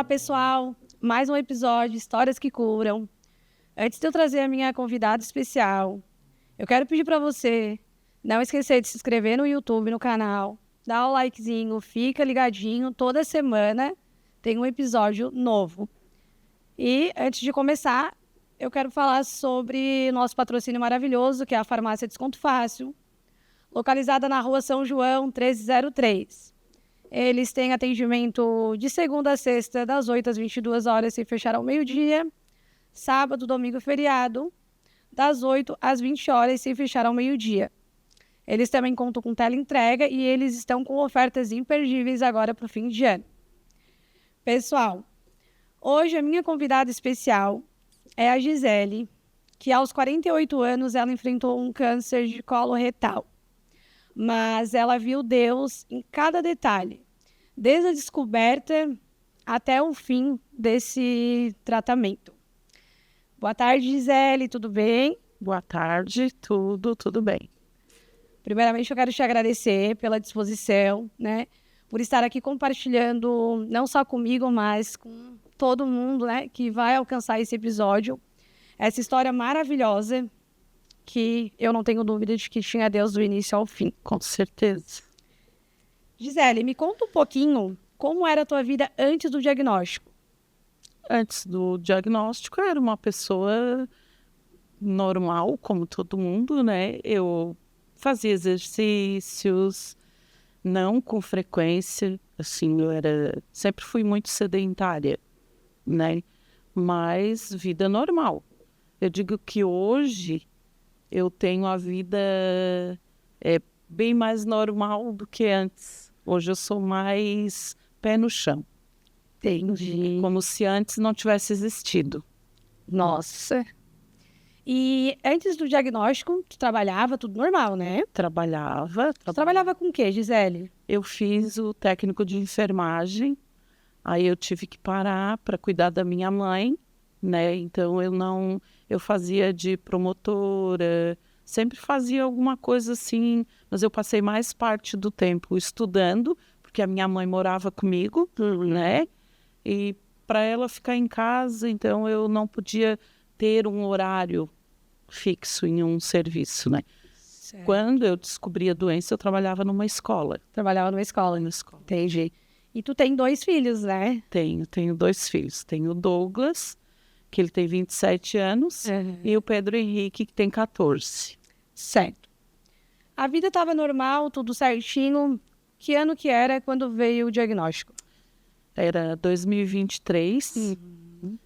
Olá, pessoal! Mais um episódio de Histórias que Curam. Antes de eu trazer a minha convidada especial, eu quero pedir para você não esquecer de se inscrever no YouTube, no canal, dar o likezinho, fica ligadinho, toda semana tem um episódio novo. E antes de começar, eu quero falar sobre nosso patrocínio maravilhoso, que é a Farmácia Desconto Fácil, localizada na Rua São João, 1303. Eles têm atendimento de segunda a sexta, das 8 às 22 horas, sem fechar ao meio-dia. Sábado, domingo e feriado, das 8 às 20 horas, sem fechar ao meio-dia. Eles também contam com teleentrega e eles estão com ofertas imperdíveis agora para o fim de ano. Pessoal, hoje a minha convidada especial é a Gisele, que aos 48 anos ela enfrentou um câncer de colo retal. Mas ela viu Deus em cada detalhe, desde a descoberta até o fim desse tratamento. Boa tarde, Gisele, tudo bem? Boa tarde, tudo bem. Primeiramente, eu quero te agradecer pela disposição, né? Por estar aqui compartilhando, não só comigo, mas com todo mundo, né? Que vai alcançar esse episódio. Essa história maravilhosa, que eu não tenho dúvida de que tinha Deus do início ao fim. Com certeza. Gisele, me conta um pouquinho como era a tua vida antes do diagnóstico. Antes do diagnóstico, eu era uma pessoa normal, como todo mundo, né? Eu fazia exercícios, não com frequência, assim, sempre fui muito sedentária, né? Mas vida normal. Eu digo que hoje eu tenho a vida bem mais normal do que antes. Hoje eu sou mais pé no chão. Entendi. Como se antes não tivesse existido. Nossa. E antes do diagnóstico, tu trabalhava tudo normal, né? Trabalhava. Tu trabalhava com o quê, Gisele? Eu fiz o técnico de enfermagem. Aí eu tive que parar para cuidar da minha mãe, né? Então eu fazia de promotora, sempre fazia alguma coisa assim, mas eu passei mais parte do tempo estudando, porque a minha mãe morava comigo, né? E para ela ficar em casa, então eu não podia ter um horário fixo em um serviço, né? Certo. Quando eu descobri a doença, eu trabalhava numa escola. Trabalhava numa escola. Entendi. E tu tem 2 filhos, né? Tenho 2 filhos. Tenho o Douglas, que ele tem 27 anos, e o Pedro Henrique, que tem 14. Certo. A vida estava normal, tudo certinho. Que ano que era quando veio o diagnóstico? Era 2023,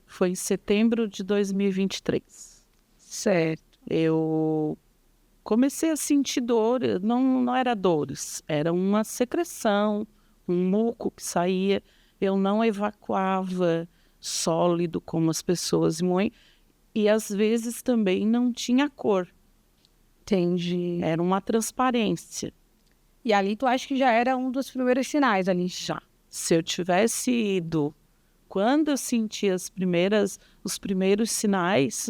foi em setembro de 2023. Certo. Eu comecei a sentir dor, não era dores, era uma secreção, um muco que saía. Eu não evacuava sólido como as pessoas moem, e às vezes também não tinha cor. Entendi. Era uma transparência. E ali tu acha que já era um dos primeiros sinais ali? Já. Se eu tivesse ido quando eu senti os primeiros sinais,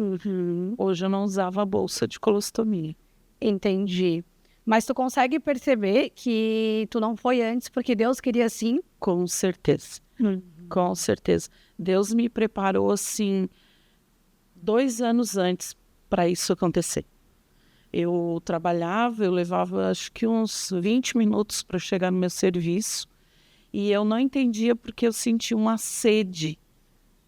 hoje eu não usava a bolsa de colostomia. Entendi. Mas tu consegue perceber que tu não foi antes porque Deus queria assim? Com certeza. Com certeza. Deus me preparou assim 2 anos antes para isso acontecer. Eu trabalhava, eu levava acho que uns 20 minutos para chegar no meu serviço e eu não entendia porque eu sentia uma sede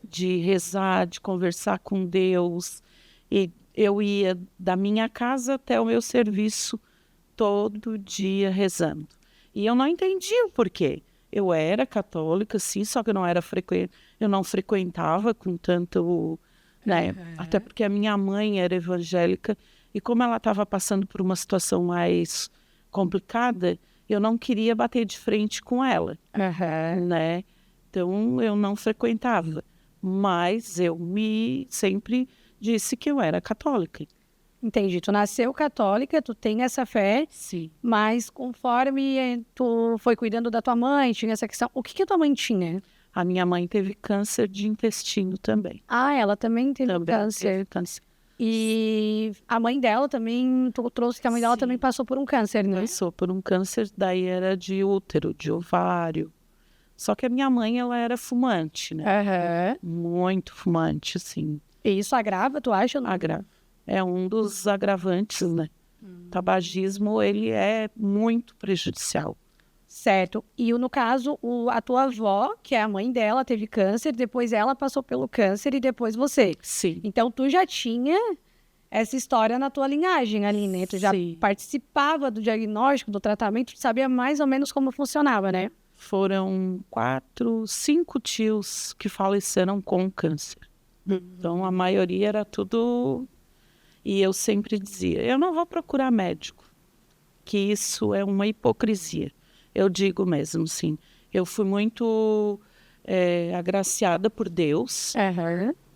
de rezar, de conversar com Deus. E eu ia da minha casa até o meu serviço todo dia rezando. E eu não entendia o porquê. Eu era católica, sim, só que eu não frequentava com tanto, né? Até porque a minha mãe era evangélica e como ela estava passando por uma situação mais complicada, eu não queria bater de frente com ela, né? Então eu não frequentava, mas eu sempre disse que eu era católica. Entendi. Tu nasceu católica, tu tem essa fé. Sim. Mas conforme tu foi cuidando da tua mãe, tinha essa questão. O que a tua mãe tinha? A minha mãe teve câncer de intestino também. Ah, ela também teve câncer. Teve câncer. E a mãe dela também, tu trouxe que a mãe dela também passou por um câncer, né? Passou por um câncer, daí era de útero, de ovário. Só que a minha mãe, ela era fumante, né? Aham. Muito fumante, assim. E isso agrava, tu acha? É um dos agravantes, né? O tabagismo, ele é muito prejudicial. Certo. E no caso, a tua avó, que é a mãe dela, teve câncer, depois ela passou pelo câncer e depois você. Sim. Então, tu já tinha essa história na tua linhagem ali, né? Tu já Sim. participava do diagnóstico, do tratamento, tu sabia mais ou menos como funcionava, né? Foram 4, 5 tios que faleceram com câncer. Então, a maioria era tudo... E eu sempre dizia, eu não vou procurar médico, que isso é uma hipocrisia. Eu digo mesmo, sim. Eu fui muito agraciada por Deus,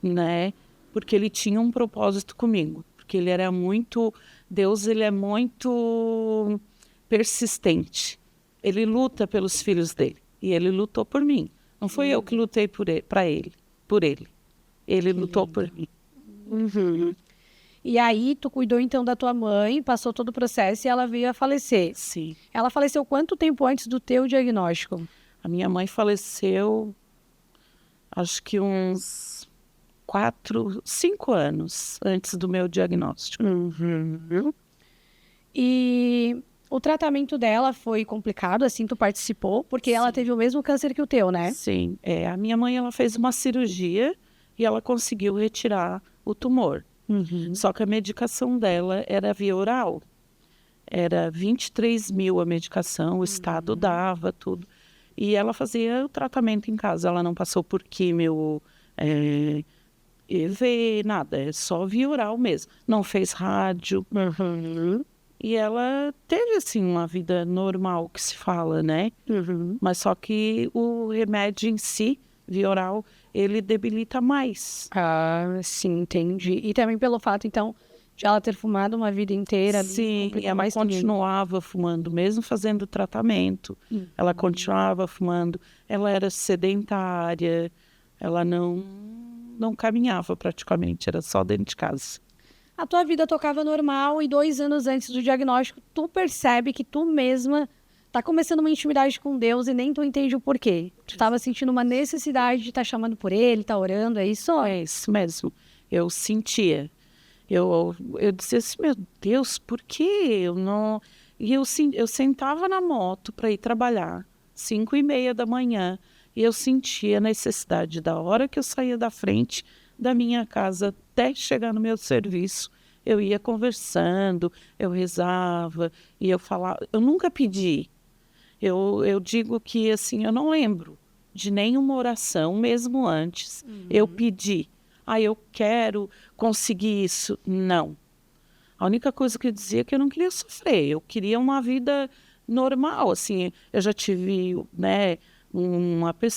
né? Porque ele tinha um propósito comigo. Porque ele era muito... Deus, ele é muito persistente. Ele luta pelos filhos dele. E ele lutou por mim. Não foi eu que lutei por ele. Ele lutou por mim. E aí, tu cuidou então da tua mãe, passou todo o processo e ela veio a falecer. Sim. Ela faleceu quanto tempo antes do teu diagnóstico? A minha mãe faleceu, acho que uns 4, 5 anos antes do meu diagnóstico. E o tratamento dela foi complicado, assim, tu participou? Porque ela teve o mesmo câncer que o teu, né? Sim. A minha mãe, ela fez uma cirurgia e ela conseguiu retirar o tumor. Só que a medicação dela era via oral. Era 23 mil a medicação, o Estado dava tudo. E ela fazia o tratamento em casa. Ela não passou por químio, EV, nada. É só via oral mesmo. Não fez rádio. E ela teve, assim, uma vida normal, que se fala, né? Mas só que o remédio em si, via oral, ele debilita mais. Ah, sim, entendi. E também pelo fato, então, de ela ter fumado uma vida inteira. Sim, complica e ela mais também. continuava fumando, mesmo fazendo tratamento. Ela continuava fumando. Ela era sedentária. Ela não caminhava praticamente, era só dentro de casa. A tua vida tocava normal e 2 anos antes do diagnóstico, tu percebe que tu mesma tá começando uma intimidade com Deus e nem tu entende o porquê. Tu tava sentindo uma necessidade de estar chamando por Ele, tá orando, é isso? É isso mesmo. Eu sentia. Eu dizia assim, meu Deus, por que eu não... E eu sentava na moto para ir trabalhar, 5:30 da manhã, e eu sentia a necessidade da hora que eu saía da frente da minha casa até chegar no meu serviço. Eu ia conversando, eu rezava, e eu falava... Eu nunca pedi. Eu digo que, assim, eu não lembro de nenhuma oração, mesmo antes. Eu pedi. Eu quero conseguir isso. Não. A única coisa que eu dizia é que eu não queria sofrer. Eu queria uma vida normal, assim. Eu já tive, né,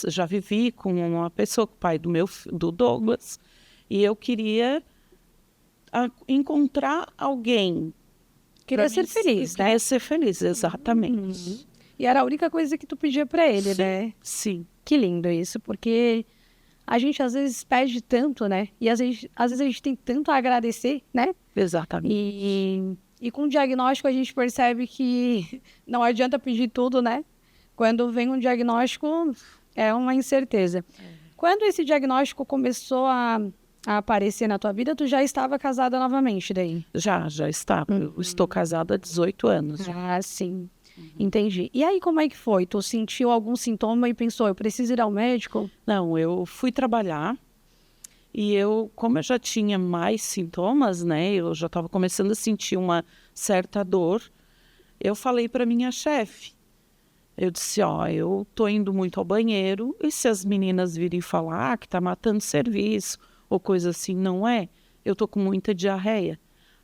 já vivi com uma pessoa, o pai do Douglas, e eu queria encontrar alguém. Queria ser feliz, né? Queria ser feliz, exatamente. E era a única coisa que tu pedia pra Ele, né? Sim. Que lindo isso, porque a gente às vezes pede tanto, né? E às vezes a gente tem tanto a agradecer, né? Exatamente. E com o diagnóstico a gente percebe que não adianta pedir tudo, né? Quando vem um diagnóstico, é uma incerteza. Quando esse diagnóstico começou a aparecer na tua vida, tu já estava casada novamente daí? Já estava. Eu estou casada há 18 anos. Ah, sim. Entendi. E aí, como é que foi? Tu sentiu algum sintoma e pensou, eu preciso ir ao médico? Não, eu fui trabalhar e como eu já tinha mais sintomas, né? Eu já estava começando a sentir uma certa dor. Eu falei para minha chefe. Eu disse, eu tô indo muito ao banheiro e se as meninas virem falar que tá matando serviço ou coisa assim, não é? Eu tô com muita diarreia.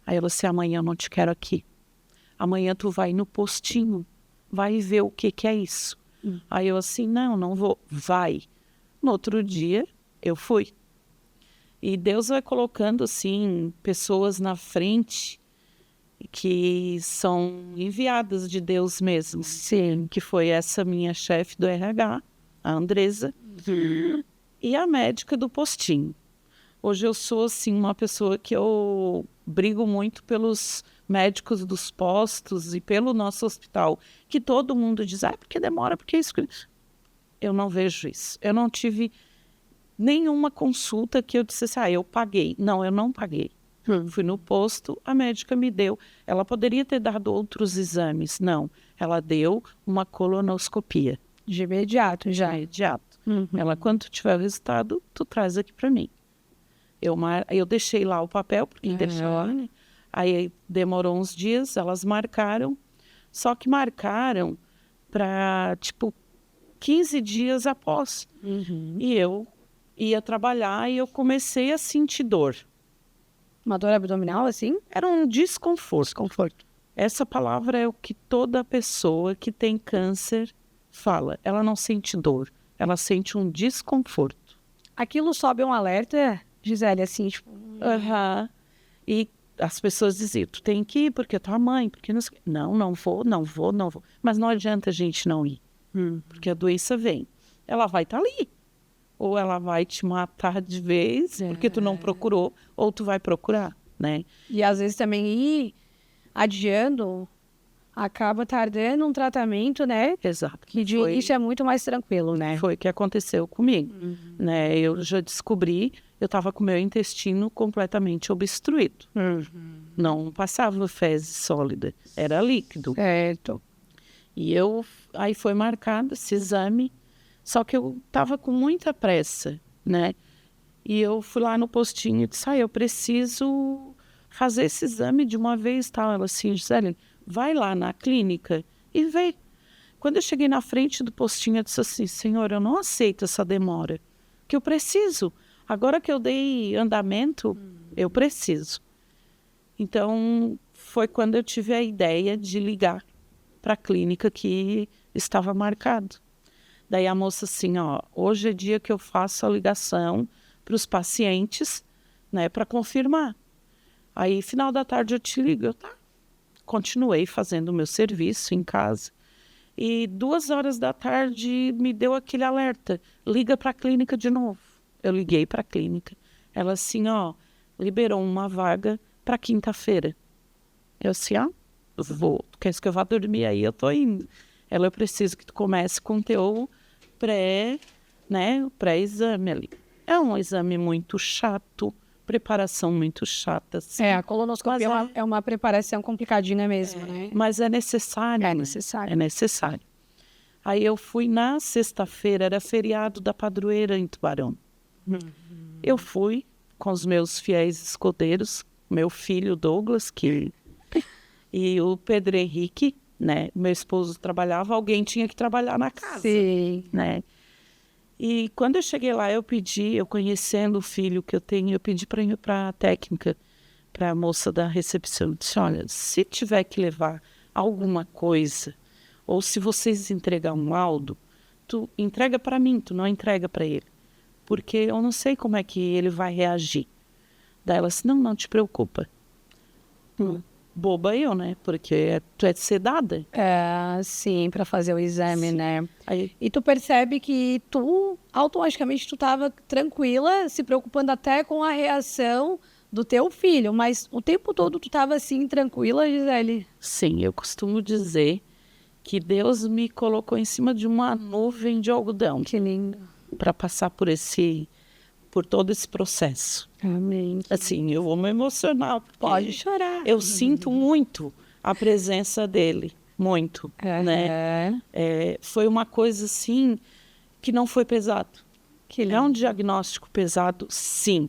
Aí ela disse, amanhã eu não te quero aqui. Amanhã tu vai no postinho, vai ver o que é isso. Aí eu assim, não vou. Vai. No outro dia, eu fui. E Deus vai colocando, assim, pessoas na frente que são enviadas de Deus mesmo. Sim. Que foi essa minha chefe do RH, a Andresa, e a médica do postinho. Hoje eu sou, assim, uma pessoa que eu brigo muito pelos médicos dos postos e pelo nosso hospital, que todo mundo diz, porque demora, porque isso... eu não vejo isso. Eu não tive nenhuma consulta que eu dissesse, eu paguei. Não, eu não paguei. Fui no posto, a médica me deu. Ela poderia ter dado outros exames. Não, ela deu uma colonoscopia. De imediato, já. De imediato. Ela, quando tiver o resultado, tu traz aqui para mim. Eu deixei lá o papel, porque deixaram, né? Aí demorou uns dias, elas marcaram. Só que marcaram para, 15 dias após. E eu ia trabalhar e eu comecei a sentir dor. Uma dor abdominal, assim? Era um desconforto. Desconforto. Essa palavra é o que toda pessoa que tem câncer fala. Ela não sente dor, ela sente um desconforto. Aquilo sobe um alerta, Gisele, assim, E as pessoas diziam, tu tem que ir porque é tua mãe, porque não sei. Não vou. Mas não adianta a gente não ir, porque a doença vem. Ela vai estar ali. Ou ela vai te matar de vez, porque tu não procurou, ou tu vai procurar, né? E às vezes também ir adiando, acaba tardando um tratamento, né? Exato. Que de início é muito mais tranquilo, né? Foi o que aconteceu comigo, né? Eu já descobri, eu estava com o meu intestino completamente obstruído. Não passava fezes sólida, era líquido. Certo. E aí foi marcado esse exame, só que eu estava com muita pressa, né? E eu fui lá no postinho e disse, eu preciso fazer esse exame de uma vez, tal. Ela assim, Gisele, vai lá na clínica e vê. Quando eu cheguei na frente do postinho, eu disse assim, senhor, eu não aceito essa demora, que eu preciso. Agora que eu dei andamento, eu preciso. Então, foi quando eu tive a ideia de ligar para a clínica que estava marcado. Daí a moça assim, hoje é dia que eu faço a ligação para os pacientes, né, para confirmar. Aí, final da tarde, eu te ligo. Eu continuei fazendo o meu serviço em casa. E 2h da tarde me deu aquele alerta, liga para a clínica de novo. Eu liguei para a clínica. Ela assim, liberou uma vaga para quinta-feira. Eu assim, vou. Tu queres que eu vá dormir aí? Eu tô indo. Ela, eu preciso que tu comece com o teu pré-exame ali. É um exame muito chato, preparação muito chata. Assim. A colonoscopia é uma preparação complicadinha mesmo, né? Mas é necessário. É necessário. É necessário. Aí eu fui na sexta-feira, era feriado da padroeira em Tubarão. Eu fui com os meus fiéis escudeiros, meu filho Douglas, e o Pedro Henrique, né? Meu esposo trabalhava, alguém tinha que trabalhar na casa. Sim. Né? E quando eu cheguei lá, eu conhecendo o filho que eu tenho, eu pedi para a técnica, para a moça da recepção, eu disse, olha, se tiver que levar alguma coisa, ou se vocês entregar um laudo, tu entrega para mim, tu não entrega para ele, porque eu não sei como é que ele vai reagir. Daí ela disse, não te preocupa. Boba eu, né? Porque tu é sedada. Sim, para fazer o exame, Sim. né? Aí, E tu percebe que automaticamente tu estava tranquila, se preocupando até com a reação do teu filho, mas o tempo todo tu estava assim, tranquila, Gisele? sim, eu costumo dizer que Deus me colocou em cima de uma nuvem de algodão. Que lindo. Para passar por todo esse processo. Amém. Assim, eu vou me emocionar. Pode chorar. Eu sinto muito a presença dele, muito, né? Foi uma coisa, assim, que não foi pesado. É um diagnóstico pesado, sim,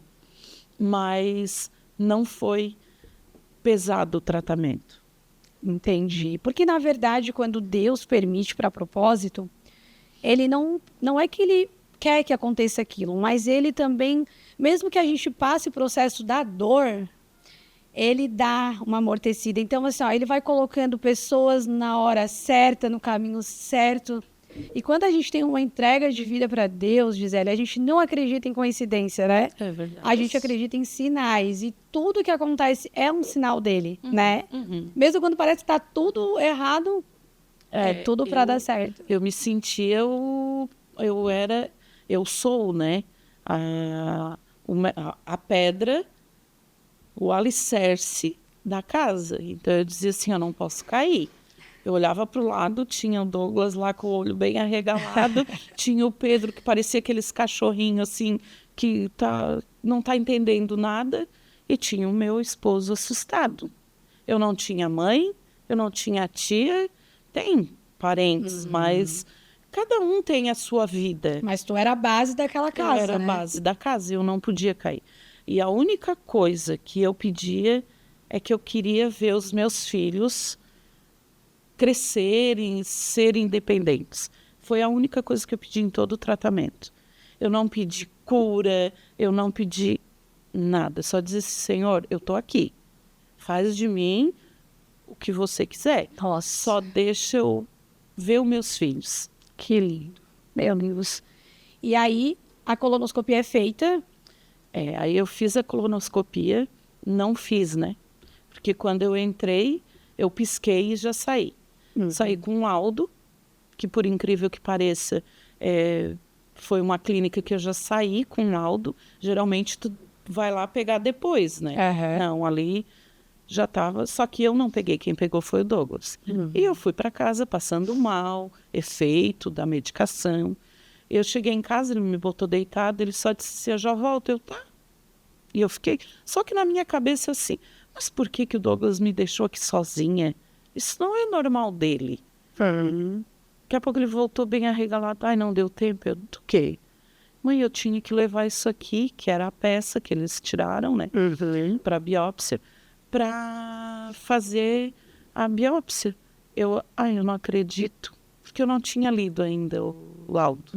mas não foi pesado o tratamento. Entendi. Porque, na verdade, quando Deus permite para propósito, ele não é que ele quer que aconteça aquilo, mas ele também, mesmo que a gente passe o processo da dor, ele dá uma amortecida. Então, assim, ele vai colocando pessoas na hora certa, no caminho certo. E quando a gente tem uma entrega de vida para Deus, Gisele, a gente não acredita em coincidência, né? É verdade. A gente acredita em sinais. E tudo que acontece é um sinal dele, né? Mesmo quando parece que está tudo errado, tudo para dar certo. Eu me sentia, eu sou, né? A pedra, o alicerce da casa. Então eu dizia assim, eu não posso cair. Eu olhava para o lado, tinha o Douglas lá com o olho bem arregalado, tinha o Pedro que parecia aqueles cachorrinhos assim, que não tá entendendo nada, e tinha o meu esposo assustado. Eu não tinha mãe, eu não tinha tia, tem parentes, mas cada um tem a sua vida. Mas tu era a base daquela casa, Eu era né? a base da casa, eu não podia cair. E a única coisa que eu pedia é que eu queria ver os meus filhos crescerem, serem independentes. Foi a única coisa que eu pedi em todo o tratamento. Eu não pedi cura, eu não pedi nada. Só disse assim, Senhor, eu estou aqui. Faz de mim o que você quiser. Nossa, Só deixa eu ver os meus filhos. que lindo. Meu Deus. E aí, a colonoscopia é feita. Aí eu fiz a colonoscopia, não fiz, né? Porque quando eu entrei, eu pisquei e já saí. Saí com um laudo, que por incrível que pareça, foi uma clínica que eu já saí com laudo. Geralmente tu vai lá pegar depois, né? Não, ali já estava, só que eu não peguei, quem pegou foi o Douglas. E eu fui para casa passando mal, efeito da medicação. Eu cheguei em casa, ele me botou deitado, ele só disse assim, eu já volto, eu tá. E eu fiquei, só que na minha cabeça assim, mas por que que o Douglas me deixou aqui sozinha? Isso não é normal dele. Daqui a pouco ele voltou bem arregalado, ai, não deu tempo, eu do quê? Mãe, eu tinha que levar isso aqui, que era a peça que eles tiraram, né, para biópsia, para fazer a biópsia. Eu não acredito, porque eu não tinha lido ainda o laudo.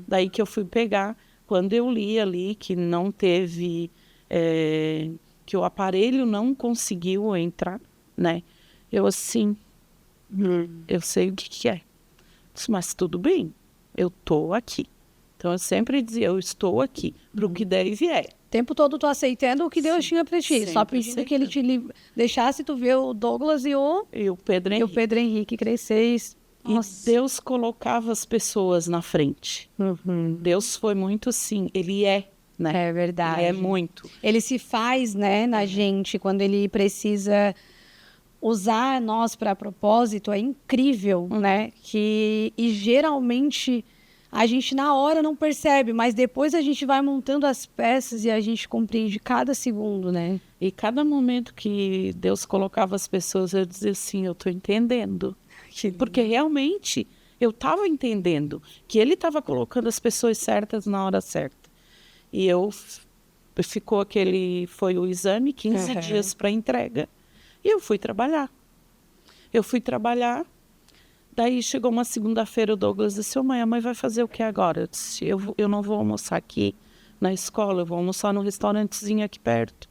Daí que eu fui pegar, quando eu li ali que não teve, que o aparelho não conseguiu entrar, né, eu assim, eu sei o que é. Mas tudo bem, eu tô aqui. Então eu sempre dizia, eu estou aqui, para o que der e vier. O tempo todo tu aceitando o que Deus tinha para ti. Só Sempre pedindo que ele te deixasse tu ver o Douglas e o Pedro Henrique. Pedro Henrique crescer. E Deus colocava as pessoas na frente. Deus foi muito assim, ele né? É verdade. Ele é muito. Ele se faz, né, na gente, quando ele precisa usar nós para propósito, é incrível, né? E geralmente a gente na hora não percebe, mas depois a gente vai montando as peças e a gente compreende cada segundo, né? E cada momento que Deus colocava as pessoas, eu dizia assim, eu estou entendendo. Porque realmente eu estava entendendo que ele estava colocando as pessoas certas na hora certa. E foi o exame, 15 dias para entrega. E eu fui trabalhar. Daí chegou uma segunda-feira, o Douglas disse, mãe, a mãe vai fazer o que agora? Eu disse, eu não vou almoçar aqui na escola, eu vou almoçar num restaurantezinho aqui perto,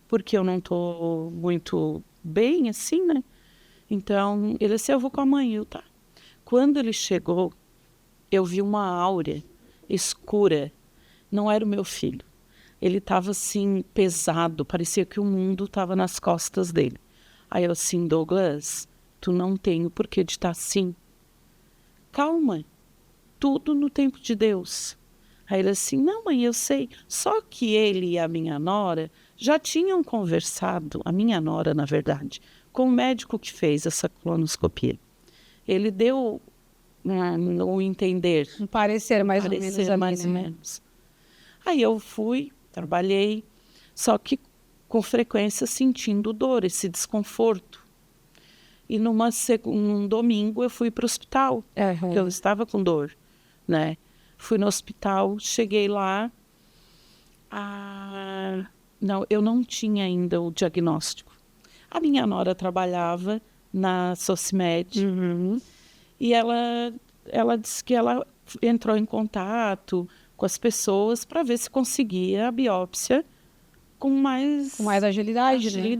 porque eu não estou muito bem assim, né? Então, ele disse, eu vou com a mãe, tá. Quando ele chegou, eu vi uma áurea escura, não era o meu filho. Ele estava assim, pesado, parecia que o mundo estava nas costas dele. Aí eu assim, Douglas, tu não tem o porquê de estar assim. Calma, tudo no tempo de Deus. Aí ele assim, não mãe, eu sei. Só que ele e a minha nora já tinham conversado, a minha nora na verdade, com o médico que fez essa colonoscopia. Ele deu o entender. Um parecer mais ou menos. Aí eu fui, trabalhei, só que com frequência sentindo dor, esse desconforto. E num domingo eu fui para o hospital, porque eu estava com dor, né? Fui no hospital, cheguei lá, não, eu não tinha ainda o diagnóstico. A minha nora trabalhava na Socimed e ela disse que ela entrou em contato com as pessoas para ver se conseguia a biópsia com mais agilidade. Né?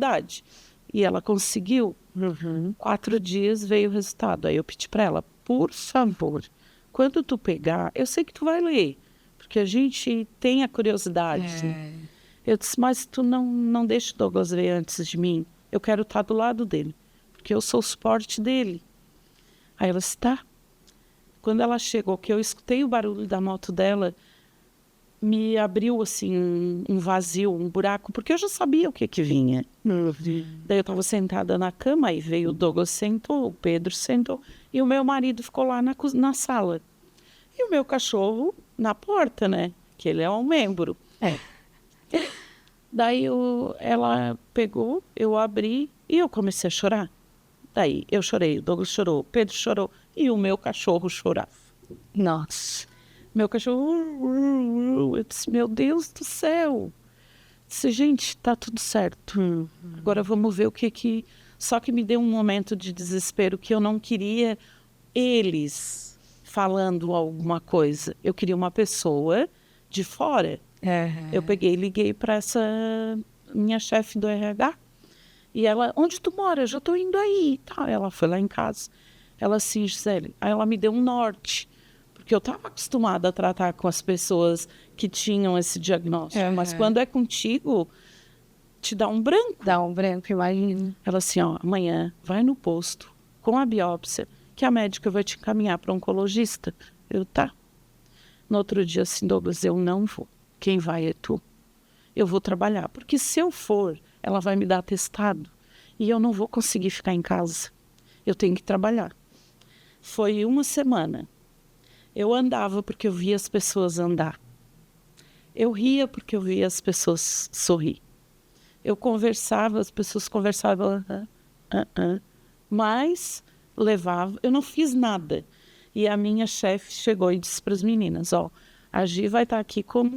E ela conseguiu. 4 dias veio o resultado. Aí eu pedi para ela, por favor, quando tu pegar, eu sei que tu vai ler, porque a gente tem a curiosidade. Eu disse, mas tu não deixa o Douglas ver antes de mim. Eu quero estar do lado dele, porque eu sou o suporte dele. Aí ela disse, tá. Quando ela chegou, que eu escutei o barulho da moto dela, me abriu assim um vazio, um buraco, porque eu já sabia o que vinha. Daí eu estava sentada na cama, aí veio o Douglas, sentou, o Pedro sentou, e o meu marido ficou lá na sala. E o meu cachorro na porta, né? Que ele é um membro. Daí ela pegou, eu abri e eu comecei a chorar. Daí eu chorei, o Douglas chorou, o Pedro chorou e o meu cachorro chorava. Nossa. Meu cachorro, eu disse, meu Deus do céu. Disse, gente, tá tudo certo. Agora vamos ver o que. Só que me deu um momento de desespero que eu não queria eles falando alguma coisa. Eu queria uma pessoa de fora. Eu peguei e liguei para essa minha chefe do RH. E ela, onde tu mora? Eu já tô indo aí. Tá. Ela foi lá em casa. Ela assim, Gisele. Aí ela me deu um norte. Porque eu estava acostumada a tratar com as pessoas que tinham esse diagnóstico. Mas quando é contigo, te dá um branco. Dá um branco, imagina. Ela assim, ó, amanhã vai no posto com a biópsia, que a médica vai te encaminhar para um oncologista. Eu, tá. No outro dia, assim, Douglas, eu não vou. Quem vai é tu. Eu vou trabalhar. Porque se eu for, ela vai me dar atestado. E eu não vou conseguir ficar em casa. Eu tenho que trabalhar. Foi uma semana. Eu andava porque eu via as pessoas andar. Eu ria porque eu via as pessoas sorrir. Eu conversava, as pessoas conversavam. Mas levava, eu não fiz nada. E a minha chefe chegou e disse para as meninas, ó, a Gi vai estar aqui como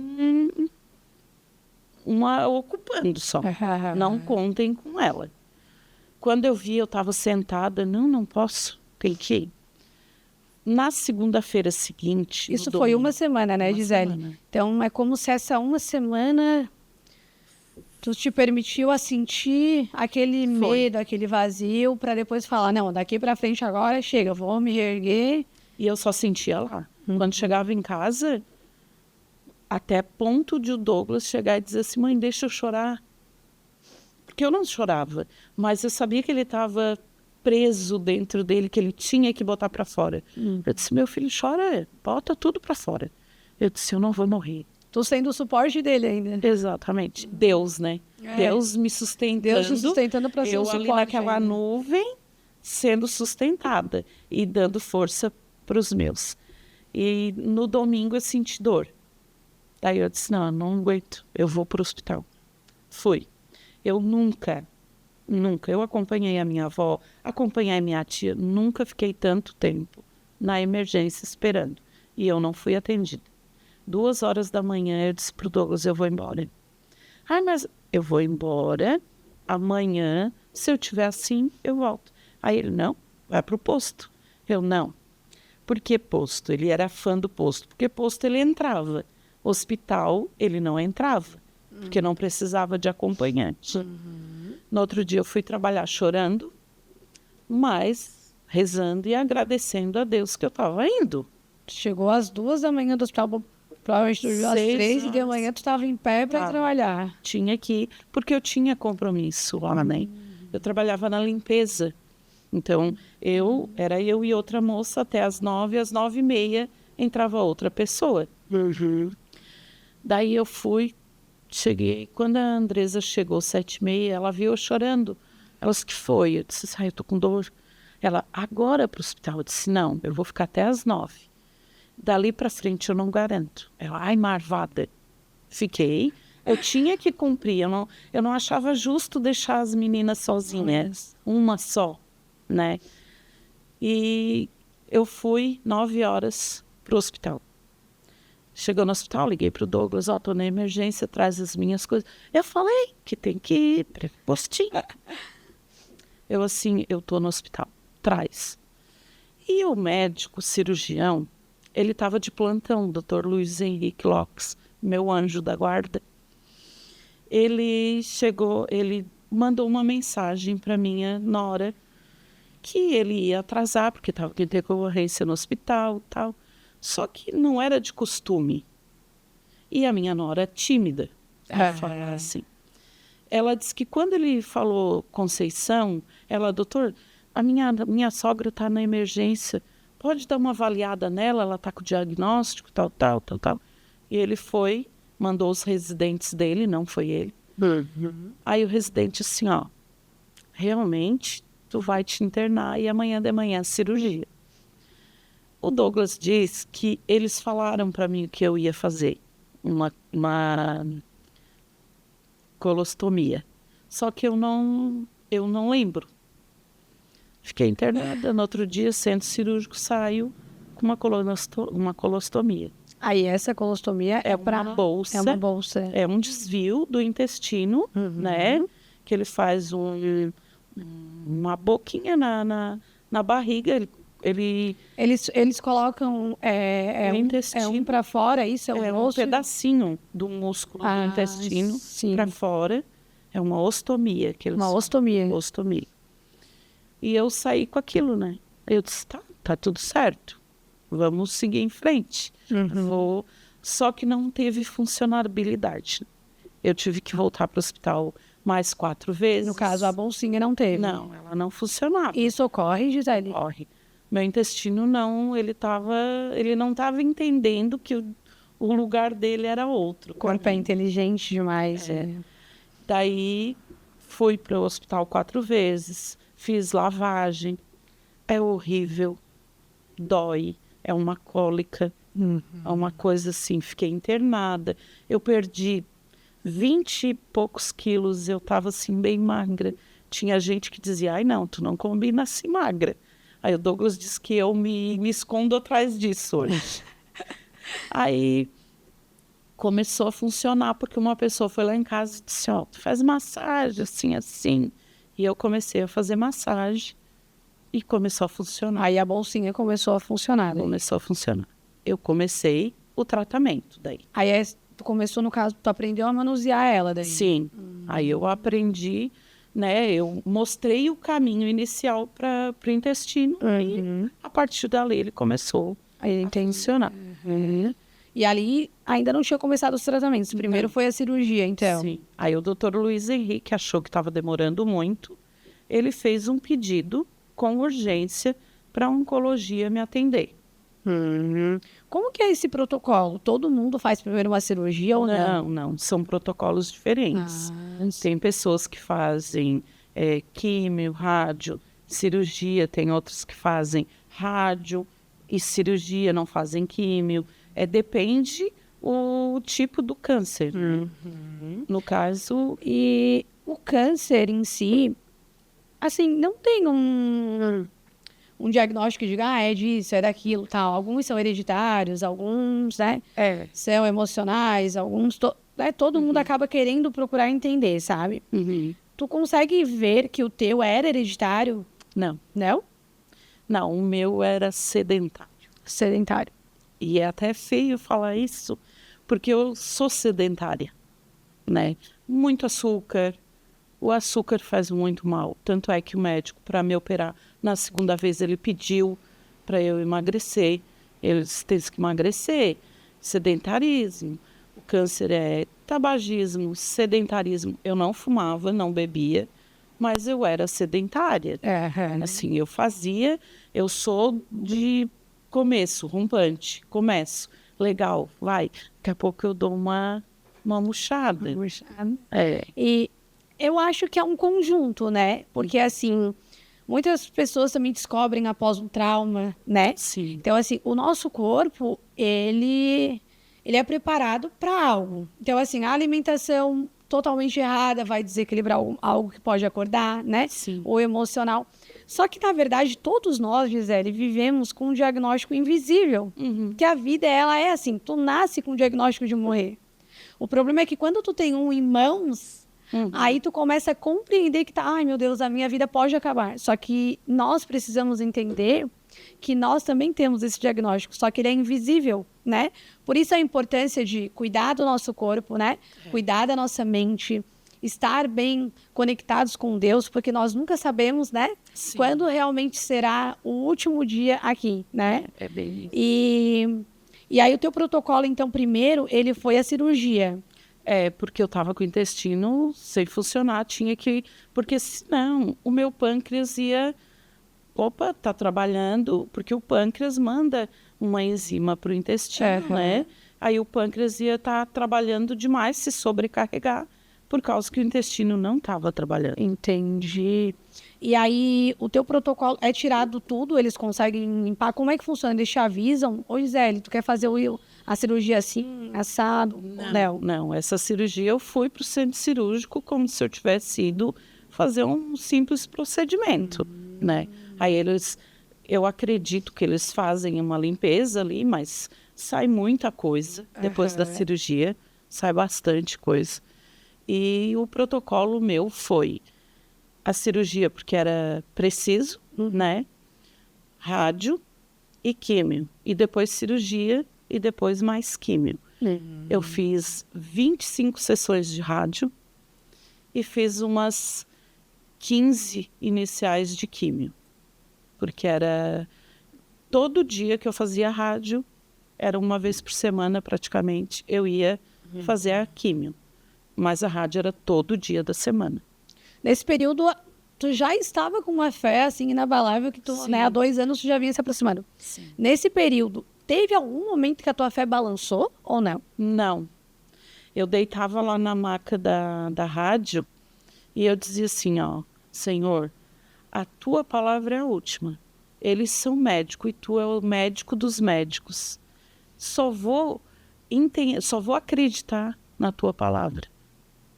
uma ocupando só. Não contem com ela. Quando eu vi, eu estava sentada, não posso, tem que ir. Na segunda-feira seguinte... Isso foi uma semana, né, Gisele? Semana. Então, é como se essa uma semana tu te permitiu a sentir aquele medo, aquele vazio, para depois falar, não, daqui para frente agora chega, vou me erguer. E eu só sentia lá. Quando chegava em casa, até ponto de o Douglas chegar e dizer assim, mãe, deixa eu chorar. Porque eu não chorava, mas eu sabia que ele estava preso dentro dele, que ele tinha que botar para fora. Eu disse, meu filho, chora, bota tudo para fora. Eu disse, eu não vou morrer. Tô sendo o suporte dele ainda. Exatamente. Deus, né? Deus me sustentando. Deus me sustentando para ser o suporte. Eu ali naquela nuvem, sendo sustentada e dando força para os meus. E no domingo eu senti dor. Daí eu disse, não aguento, eu vou para o hospital. Fui. Eu nunca, eu acompanhei a minha avó, acompanhei a minha tia, nunca fiquei tanto tempo na emergência esperando. E eu não fui atendida. 2h da manhã eu disse pro Douglas, eu vou embora. Ai, mas eu vou embora, amanhã, se eu tiver assim, eu volto. Aí ele, não, vai pro posto. Eu, não. Por que posto? Ele era fã do posto. Porque posto ele entrava. Hospital ele não entrava. Porque não precisava de acompanhante. No outro dia eu fui trabalhar chorando, mas rezando e agradecendo a Deus que eu estava indo. Chegou às 2 da manhã do hospital, provavelmente às 3 da manhã tu estava em pé para trabalhar. Tinha que ir, porque eu tinha compromisso lá, né? Eu trabalhava na limpeza. Então, era eu e outra moça até às 9, às 9h30 entrava outra pessoa. Daí eu fui, cheguei, quando a Andresa chegou 7h30, ela viu eu chorando. Ela disse, que foi? Eu disse, eu tô com dor. Ela, agora para o hospital? Eu disse, não, eu vou ficar até às 9. Dali para frente eu não garanto. Ela, ai, marvada. Fiquei. Eu tinha que cumprir. Eu não achava justo deixar as meninas sozinhas. Uma só, né? E eu fui 9h para o hospital. Chegou no hospital, liguei para o Douglas, tô na emergência, traz as minhas coisas. Eu falei que tem que ir para o postinho. Eu assim, eu tô no hospital, traz. E o médico cirurgião, ele estava de plantão, o Dr. Luiz Henrique Lopes, meu anjo da guarda. Ele chegou, ele mandou uma mensagem para minha nora que ele ia atrasar, porque estava com intercorrência no hospital e tal. Só que não era de costume. E a minha nora é tímida, falar assim. Ela disse que quando ele falou Conceição, ela, doutor, a minha sogra está na emergência, pode dar uma avaliada nela, ela está com o diagnóstico, tal. E ele foi mandou os residentes dele, não foi ele. Aí o residente assim, ó, realmente tu vai te internar e amanhã de manhã cirurgia. O Douglas diz que eles falaram para mim que eu ia fazer uma colostomia. Só que eu não lembro. Fiquei internada, no outro dia, centro cirúrgico, saio com uma colostomia. Aí essa colostomia é uma bolsa. É uma bolsa. É um desvio do intestino, né? Que ele faz uma boquinha na barriga. Eles colocam o intestino. É um para fora, isso é um pedacinho do músculo do intestino para fora. É uma ostomia. Uma ostomia. Ostomia. E eu saí com aquilo, né? Eu disse, tá tudo certo. Vamos seguir em frente. Só que não teve funcionabilidade. Eu tive que voltar para o hospital mais 4 vezes. No caso, a bolsinha não teve. Não, ela não funcionava. Isso ocorre, Gisele? Ocorre. Meu intestino não, ele não estava entendendo que o lugar dele era outro. O corpo é inteligente demais. Daí fui para o hospital 4 vezes, fiz lavagem. É horrível, dói, é uma cólica, é uma coisa assim. Fiquei internada, eu perdi 20 e poucos quilos, eu estava assim bem magra. Tinha gente que dizia, ai não, tu não combina assim magra. Aí o Douglas disse que eu me escondo atrás disso hoje. Aí começou a funcionar, porque uma pessoa foi lá em casa e disse, ó, tu faz massagem assim, assim. E eu comecei a fazer massagem e começou a funcionar. Aí a bolsinha começou a funcionar. Começou a funcionar. Eu comecei o tratamento daí. Aí tu começou, no caso, tu aprendeu a manusear ela daí? Sim. Aí eu aprendi, né? Eu mostrei o caminho inicial para o intestino e a partir dali ele começou a funcionar. E ali ainda não tinha começado os tratamentos. Primeiro foi a cirurgia, então. Sim. Aí o doutor Luiz Henrique achou que estava demorando muito. Ele fez um pedido com urgência para a oncologia me atender. Como que é esse protocolo? Todo mundo faz primeiro uma cirurgia ou não? Não. São protocolos diferentes. Tem pessoas que fazem químio, rádio, cirurgia. Tem outros que fazem rádio e cirurgia, não fazem químio. Depende o tipo do câncer. No caso... E o câncer em si, assim, não tem um diagnóstico que diga, é disso, é daquilo, tal. Alguns são hereditários, alguns, né, são emocionais, alguns... todo mundo acaba querendo procurar entender, sabe? Tu consegue ver que o teu era hereditário? Não. Não? Não, o meu era sedentário. Sedentário. E é até feio falar isso, porque eu sou sedentária, né? Muito açúcar. O açúcar faz muito mal. Tanto é que o médico, para me operar, na segunda vez ele pediu para eu emagrecer. Eles têm que emagrecer. Sedentarismo. O câncer é tabagismo, sedentarismo. Eu não fumava, não bebia, mas eu era sedentária. Assim, eu sou de começo, rompante, legal, vai. Daqui a pouco eu dou uma murchada. E eu acho que é um conjunto, né? Porque, assim, muitas pessoas também descobrem após um trauma, né? Sim. Então, assim, o nosso corpo, ele é preparado para algo. Então, assim, a alimentação totalmente errada vai desequilibrar algo que pode acordar, né? Sim. O emocional. Só que, na verdade, todos nós, Gisele, vivemos com um diagnóstico invisível. Que a vida, ela é assim, tu nasce com o diagnóstico de morrer. O problema é que quando tu tem um em mãos, aí tu começa a compreender que ai meu Deus, a minha vida pode acabar. Só que nós precisamos entender que nós também temos esse diagnóstico, só que ele é invisível, né? Por isso a importância de cuidar do nosso corpo, né? Cuidar da nossa mente, estar bem conectados com Deus, porque nós nunca sabemos, né? Sim. Quando realmente será o último dia aqui, né? É bem isso. E aí o teu protocolo, então, primeiro, ele foi a cirurgia. Porque eu estava com o intestino sem funcionar, tinha que... Porque senão o meu pâncreas ia... Opa, tá trabalhando, porque o pâncreas manda uma enzima para o intestino, né? aí o pâncreas ia estar trabalhando demais, se sobrecarregar, por causa que o intestino não estava trabalhando. Entendi. E aí, o teu protocolo é tirado tudo? Eles conseguem limpar? Como é que funciona? Eles te avisam? Ô, Gisele, tu quer fazer a cirurgia assim, assado? Não, essa cirurgia eu fui para o centro cirúrgico como se eu tivesse ido fazer um simples procedimento, né? Aí eu acredito que eles fazem uma limpeza ali, mas sai muita coisa depois da cirurgia, sai bastante coisa. E o protocolo meu foi a cirurgia, porque era preciso, né? Rádio e químio. E depois cirurgia e depois mais químio. Eu fiz 25 sessões de rádio e fiz umas 15 iniciais de químio. Porque era todo dia que eu fazia rádio, era uma vez por semana praticamente, eu ia fazer a químio. Mas a rádio era todo dia da semana. Nesse período, tu já estava com uma fé, assim, inabalável, que tu, né, há 2 anos tu já vinha se aproximando. Sim. Nesse período, teve algum momento que a tua fé balançou ou não? Não. Eu deitava lá na maca da rádio e eu dizia assim, ó, Senhor, a tua palavra é a última. Eles são médicos e tu é o médico dos médicos. Só vou acreditar na tua palavra.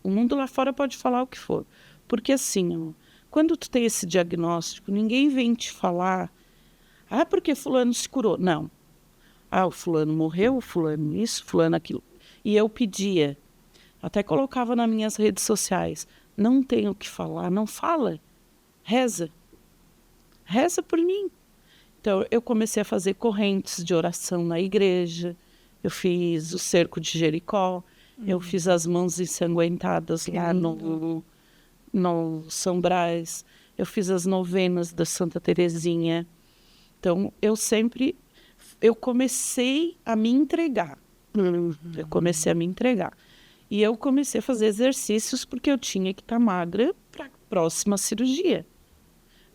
O mundo lá fora pode falar o que for. Porque assim, ó, quando tu tem esse diagnóstico, ninguém vem te falar, porque fulano se curou. Não. O fulano morreu, o fulano isso, fulano aquilo. E eu pedia, até colocava nas minhas redes sociais, não tenho o que falar, não fala, reza. Reza por mim. Então, eu comecei a fazer correntes de oração na igreja, eu fiz o cerco de Jericó, eu fiz as mãos ensanguentadas lá no São Brás, eu fiz as novenas da Santa Terezinha. Então, eu comecei a me entregar. E eu comecei a fazer exercícios porque eu tinha que estar magra para a próxima cirurgia.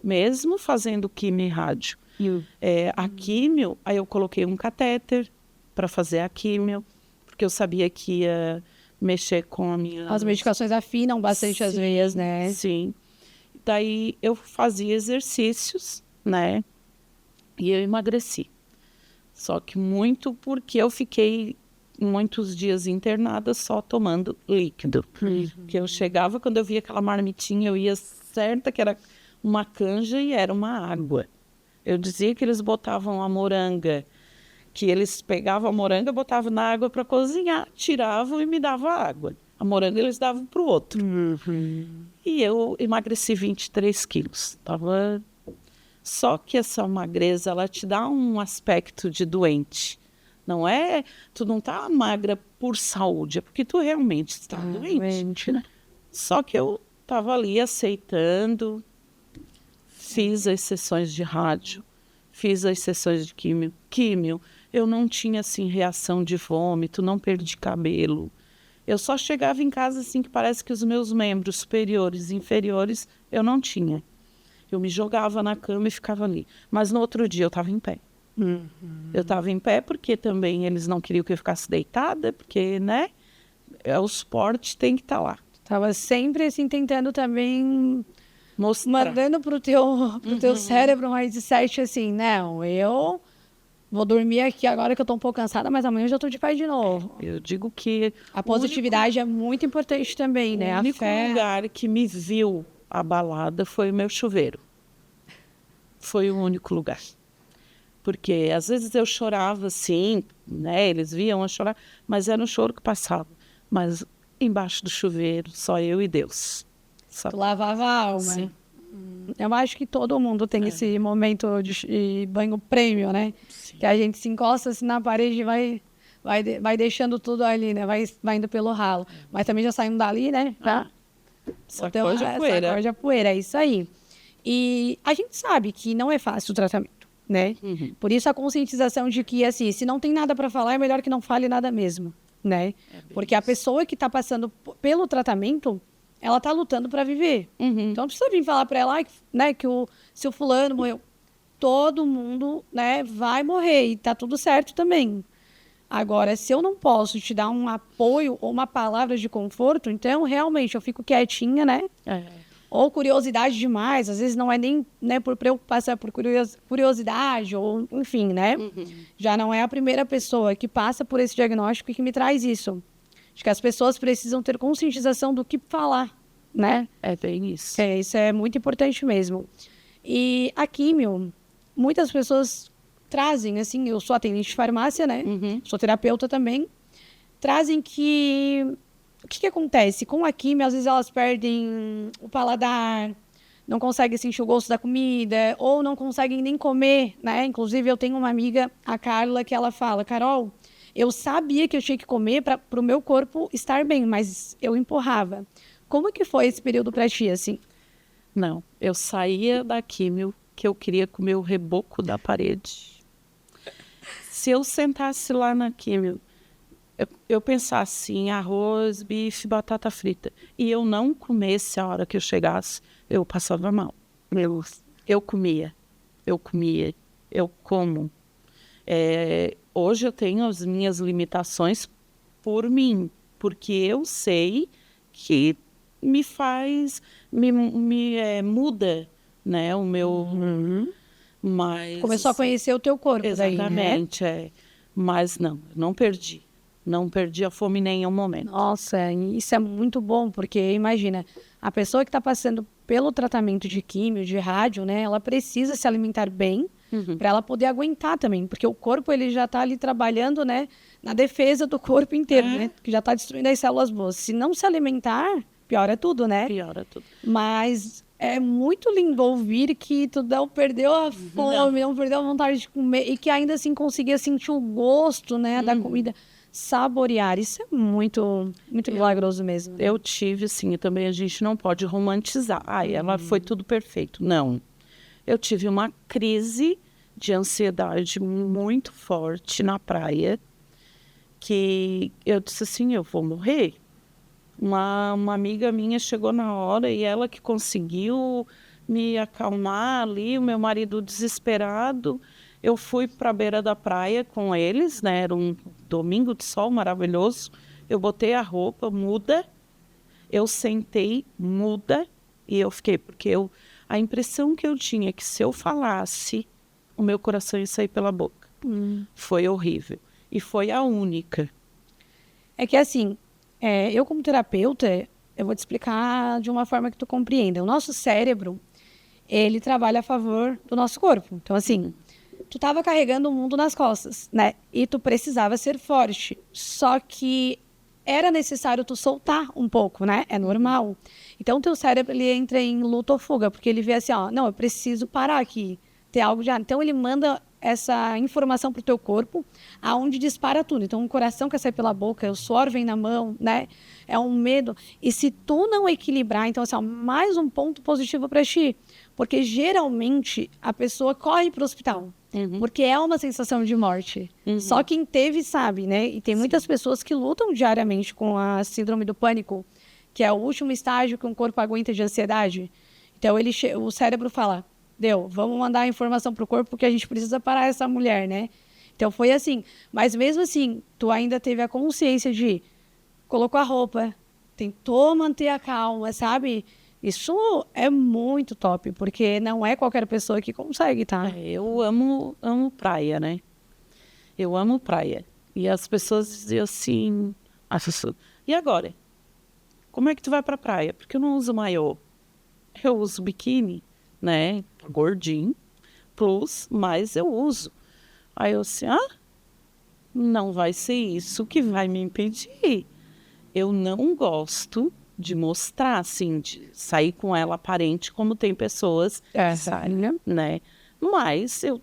Mesmo fazendo químio e rádio. A químio, aí eu coloquei um catéter para fazer a químio, porque eu sabia que ia mexer com a minha... As medicações afinam bastante as veias, né? Sim. Daí eu fazia exercícios, né? E eu emagreci. Só que muito porque eu fiquei muitos dias internada só tomando líquido. Porque eu chegava, quando eu via aquela marmitinha, eu ia certa que era uma canja e era uma água. Eu dizia que eles botavam a moranga, que eles pegavam a moranga, botavam na água para cozinhar, tiravam e me davam água. A moranga eles davam para o outro. E eu emagreci 23 quilos. Só que essa magreza, ela te dá um aspecto de doente. Não é... Tu não tá magra por saúde, é porque tu realmente está doente. Né? Só que eu estava ali aceitando, fiz as sessões de rádio, fiz as sessões de químio. Eu não tinha, assim, reação de vômito, não perdi cabelo. Eu só chegava em casa, assim, que parece que os meus membros superiores e inferiores eu não tinha. Eu me jogava na cama e ficava ali. Mas no outro dia eu estava em pé. Eu estava em pé porque também eles não queriam que eu ficasse deitada, porque, né, o suporte tem que estar lá. Tava sempre, assim, tentando também... Mostrar. Mandando pro teu cérebro um mindset assim, não, eu vou dormir aqui agora que eu tô um pouco cansada, mas amanhã eu já tô de pé de novo. Eu digo que... A positividade é muito importante também, né? O único lugar que me viu abalada foi o meu chuveiro. Foi o único lugar. Porque às vezes eu chorava assim, né? Eles viam eu chorar, mas era um choro que passava. Mas embaixo do chuveiro, só eu e Deus. Tu lavava a alma. Sim. Eu acho que todo mundo tem esse momento de banho prêmio, né? Sim. Que a gente se encosta assim na parede e vai deixando tudo ali, né? Vai indo pelo ralo. Mas também já saindo dali, né? Sacode a poeira. Sacode a poeira, é isso aí. E a gente sabe que não é fácil o tratamento, né? Por isso a conscientização de que, assim, se não tem nada para falar, é melhor que não fale nada mesmo, né? Porque a pessoa que está passando pelo tratamento... ela tá lutando para viver. Então não precisa vir falar para ela, né, que se o fulano morreu. Todo mundo, né, vai morrer e tá tudo certo também. Agora, se eu não posso te dar um apoio ou uma palavra de conforto, então, realmente, eu fico quietinha, né? Ou curiosidade demais, às vezes não é nem, né, por preocupação, é por curiosidade, ou enfim, né? Já não é a primeira pessoa que passa por esse diagnóstico e que me traz isso. Acho que as pessoas precisam ter conscientização do que falar, né? É bem isso. Isso é muito importante mesmo. E a químio, muitas pessoas trazem, assim, eu sou atendente de farmácia, né? Sou terapeuta também. Trazem que... O que acontece? Com a químio, às vezes elas perdem o paladar, não conseguem sentir o gosto da comida, ou não conseguem nem comer, né? Inclusive, eu tenho uma amiga, a Carla, que ela fala, Carol, eu sabia que eu tinha que comer para o meu corpo estar bem, mas eu empurrava. Como que foi esse período para ti, assim? Não, eu saía da químio que eu queria comer o reboco da parede. Se eu sentasse lá na químio, eu pensasse em arroz, bife, batata frita, e eu não comesse a hora que eu chegasse, eu passava mal. Eu comia, eu como. Hoje eu tenho as minhas limitações por mim, porque eu sei que me faz, muda, né, o meu... Mas... Começou a conhecer o teu corpo. Exatamente, daí, né? Mas não perdi. Não perdi a fome em nenhum momento. Nossa, isso é muito bom, porque imagina, a pessoa que está passando pelo tratamento de químio, de rádio, né, ela precisa se alimentar bem para ela poder aguentar também, porque o corpo ele já está ali trabalhando, né, na defesa do corpo inteiro, né, que já está destruindo as células boas. Se não se alimentar, piora tudo, né? Piora tudo. Mas é muito lindo ouvir que tu não perdeu a fome, não perdeu a vontade de comer e que ainda assim conseguia sentir o gosto, né, da comida. Saborear, isso é muito milagroso mesmo. Eu tive, assim, e também a gente não pode romantizar. Ela foi tudo perfeito. Não. Eu tive uma crise de ansiedade muito forte na praia, que eu disse assim, eu vou morrer. Uma amiga minha chegou na hora e ela que conseguiu me acalmar ali, o meu marido desesperado. Eu fui para a beira da praia com eles, né? Era um domingo de sol maravilhoso. Eu botei a roupa muda, eu sentei muda e eu fiquei, porque a impressão que eu tinha é que se eu falasse, o meu coração ia sair pela boca. Foi horrível. E foi a única. É que assim, eu como terapeuta, eu vou te explicar de uma forma que tu compreenda. O nosso cérebro, ele trabalha a favor do nosso corpo. Então assim... Tu estava carregando o mundo nas costas, né? E tu precisava ser forte. Só que era necessário tu soltar um pouco, né? É normal. Então, teu cérebro, ele entra em luta ou fuga, porque ele vê assim, ó, não, eu preciso parar aqui. Ter algo de... Então, ele manda essa informação pro teu corpo, aonde dispara tudo. Então, o coração quer sair pela boca, o suor vem na mão, né? É um medo. E se tu não equilibrar, então, assim, ó, mais um ponto positivo para ti. Porque, geralmente, a pessoa corre pro hospital. Porque é uma sensação de morte. Só quem teve sabe, né? E tem muitas pessoas que lutam diariamente com a síndrome do pânico, que é o último estágio que um corpo aguenta de ansiedade. Então, o cérebro fala, vamos mandar a informação pro corpo porque a gente precisa parar essa mulher, né? Então, foi assim. Mas mesmo assim, tu ainda teve a consciência de... Colocou a roupa, tentou manter a calma, sabe? Isso é muito top, porque não é qualquer pessoa que consegue, tá? Eu amo praia, né? Eu amo praia. E as pessoas diziam assim... E agora? Como é que tu vai pra praia? Porque eu não uso maiô. Eu uso biquíni, né? Gordinho, plus, mas eu uso. Aí eu assim, não vai ser isso que vai me impedir. Eu não gosto de mostrar, assim, de sair com ela aparente, como tem pessoas que saem, né? Mas eu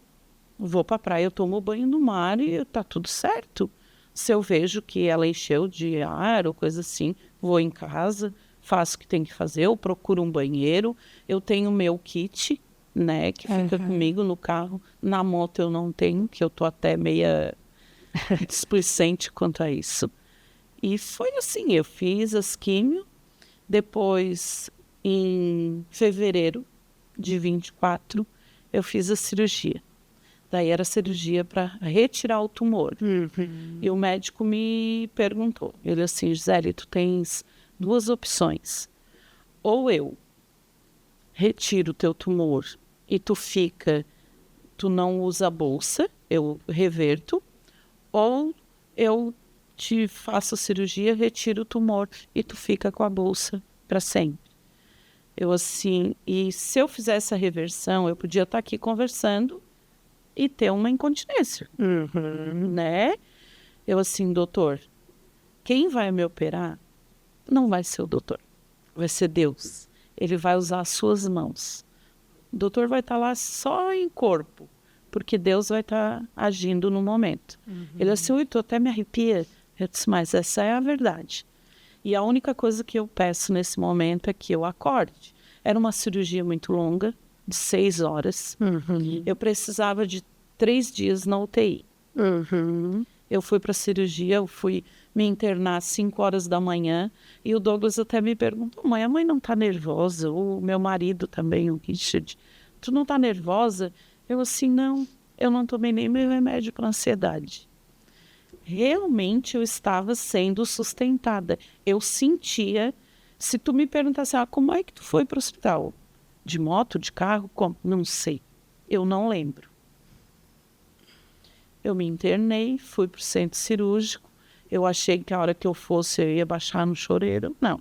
vou pra praia, eu tomo banho no mar e tá tudo certo. Se eu vejo que ela encheu de ar ou coisa assim, vou em casa, faço o que tem que fazer, eu procuro um banheiro, eu tenho meu kit, né, que fica comigo no carro. Na moto eu não tenho, que eu tô até meia displicente quanto a isso. E foi assim, eu fiz as químio. Depois, em fevereiro de 24, eu fiz a cirurgia. Daí era cirurgia para retirar o tumor. E o médico me perguntou, ele assim, Gisele, tu tens 2 opções. Ou eu retiro o teu tumor e tu não usa a bolsa, eu reverto, ou eu te faço cirurgia, retiro o tumor e tu fica com a bolsa para sempre. Eu assim, e se eu fizesse a reversão, eu podia estar aqui conversando e ter uma incontinência, né? Eu assim, doutor, quem vai me operar não vai ser o doutor, vai ser Deus. Ele vai usar as suas mãos. O doutor vai estar lá só em corpo, porque Deus vai estar agindo no momento. Ele assim, ui, tu até me arrepia. Eu disse, mas essa é a verdade. E a única coisa que eu peço nesse momento é que eu acorde. Era uma cirurgia muito longa, de 6 horas. Eu precisava de 3 dias na UTI. Eu fui para a cirurgia, eu fui me internar às 5 horas da manhã, e o Douglas até me perguntou, mãe, a mãe não está nervosa? O meu marido também, o Richard, tu não está nervosa? Eu assim, não, eu não tomei nem meu remédio para ansiedade. Realmente eu estava sendo sustentada. Eu sentia, se tu me perguntasse, como é que tu foi para o hospital? De moto, de carro? Como? Não sei, eu não lembro. Eu me internei, fui para o centro cirúrgico. Eu achei que a hora que eu fosse eu ia baixar no choreiro. Não.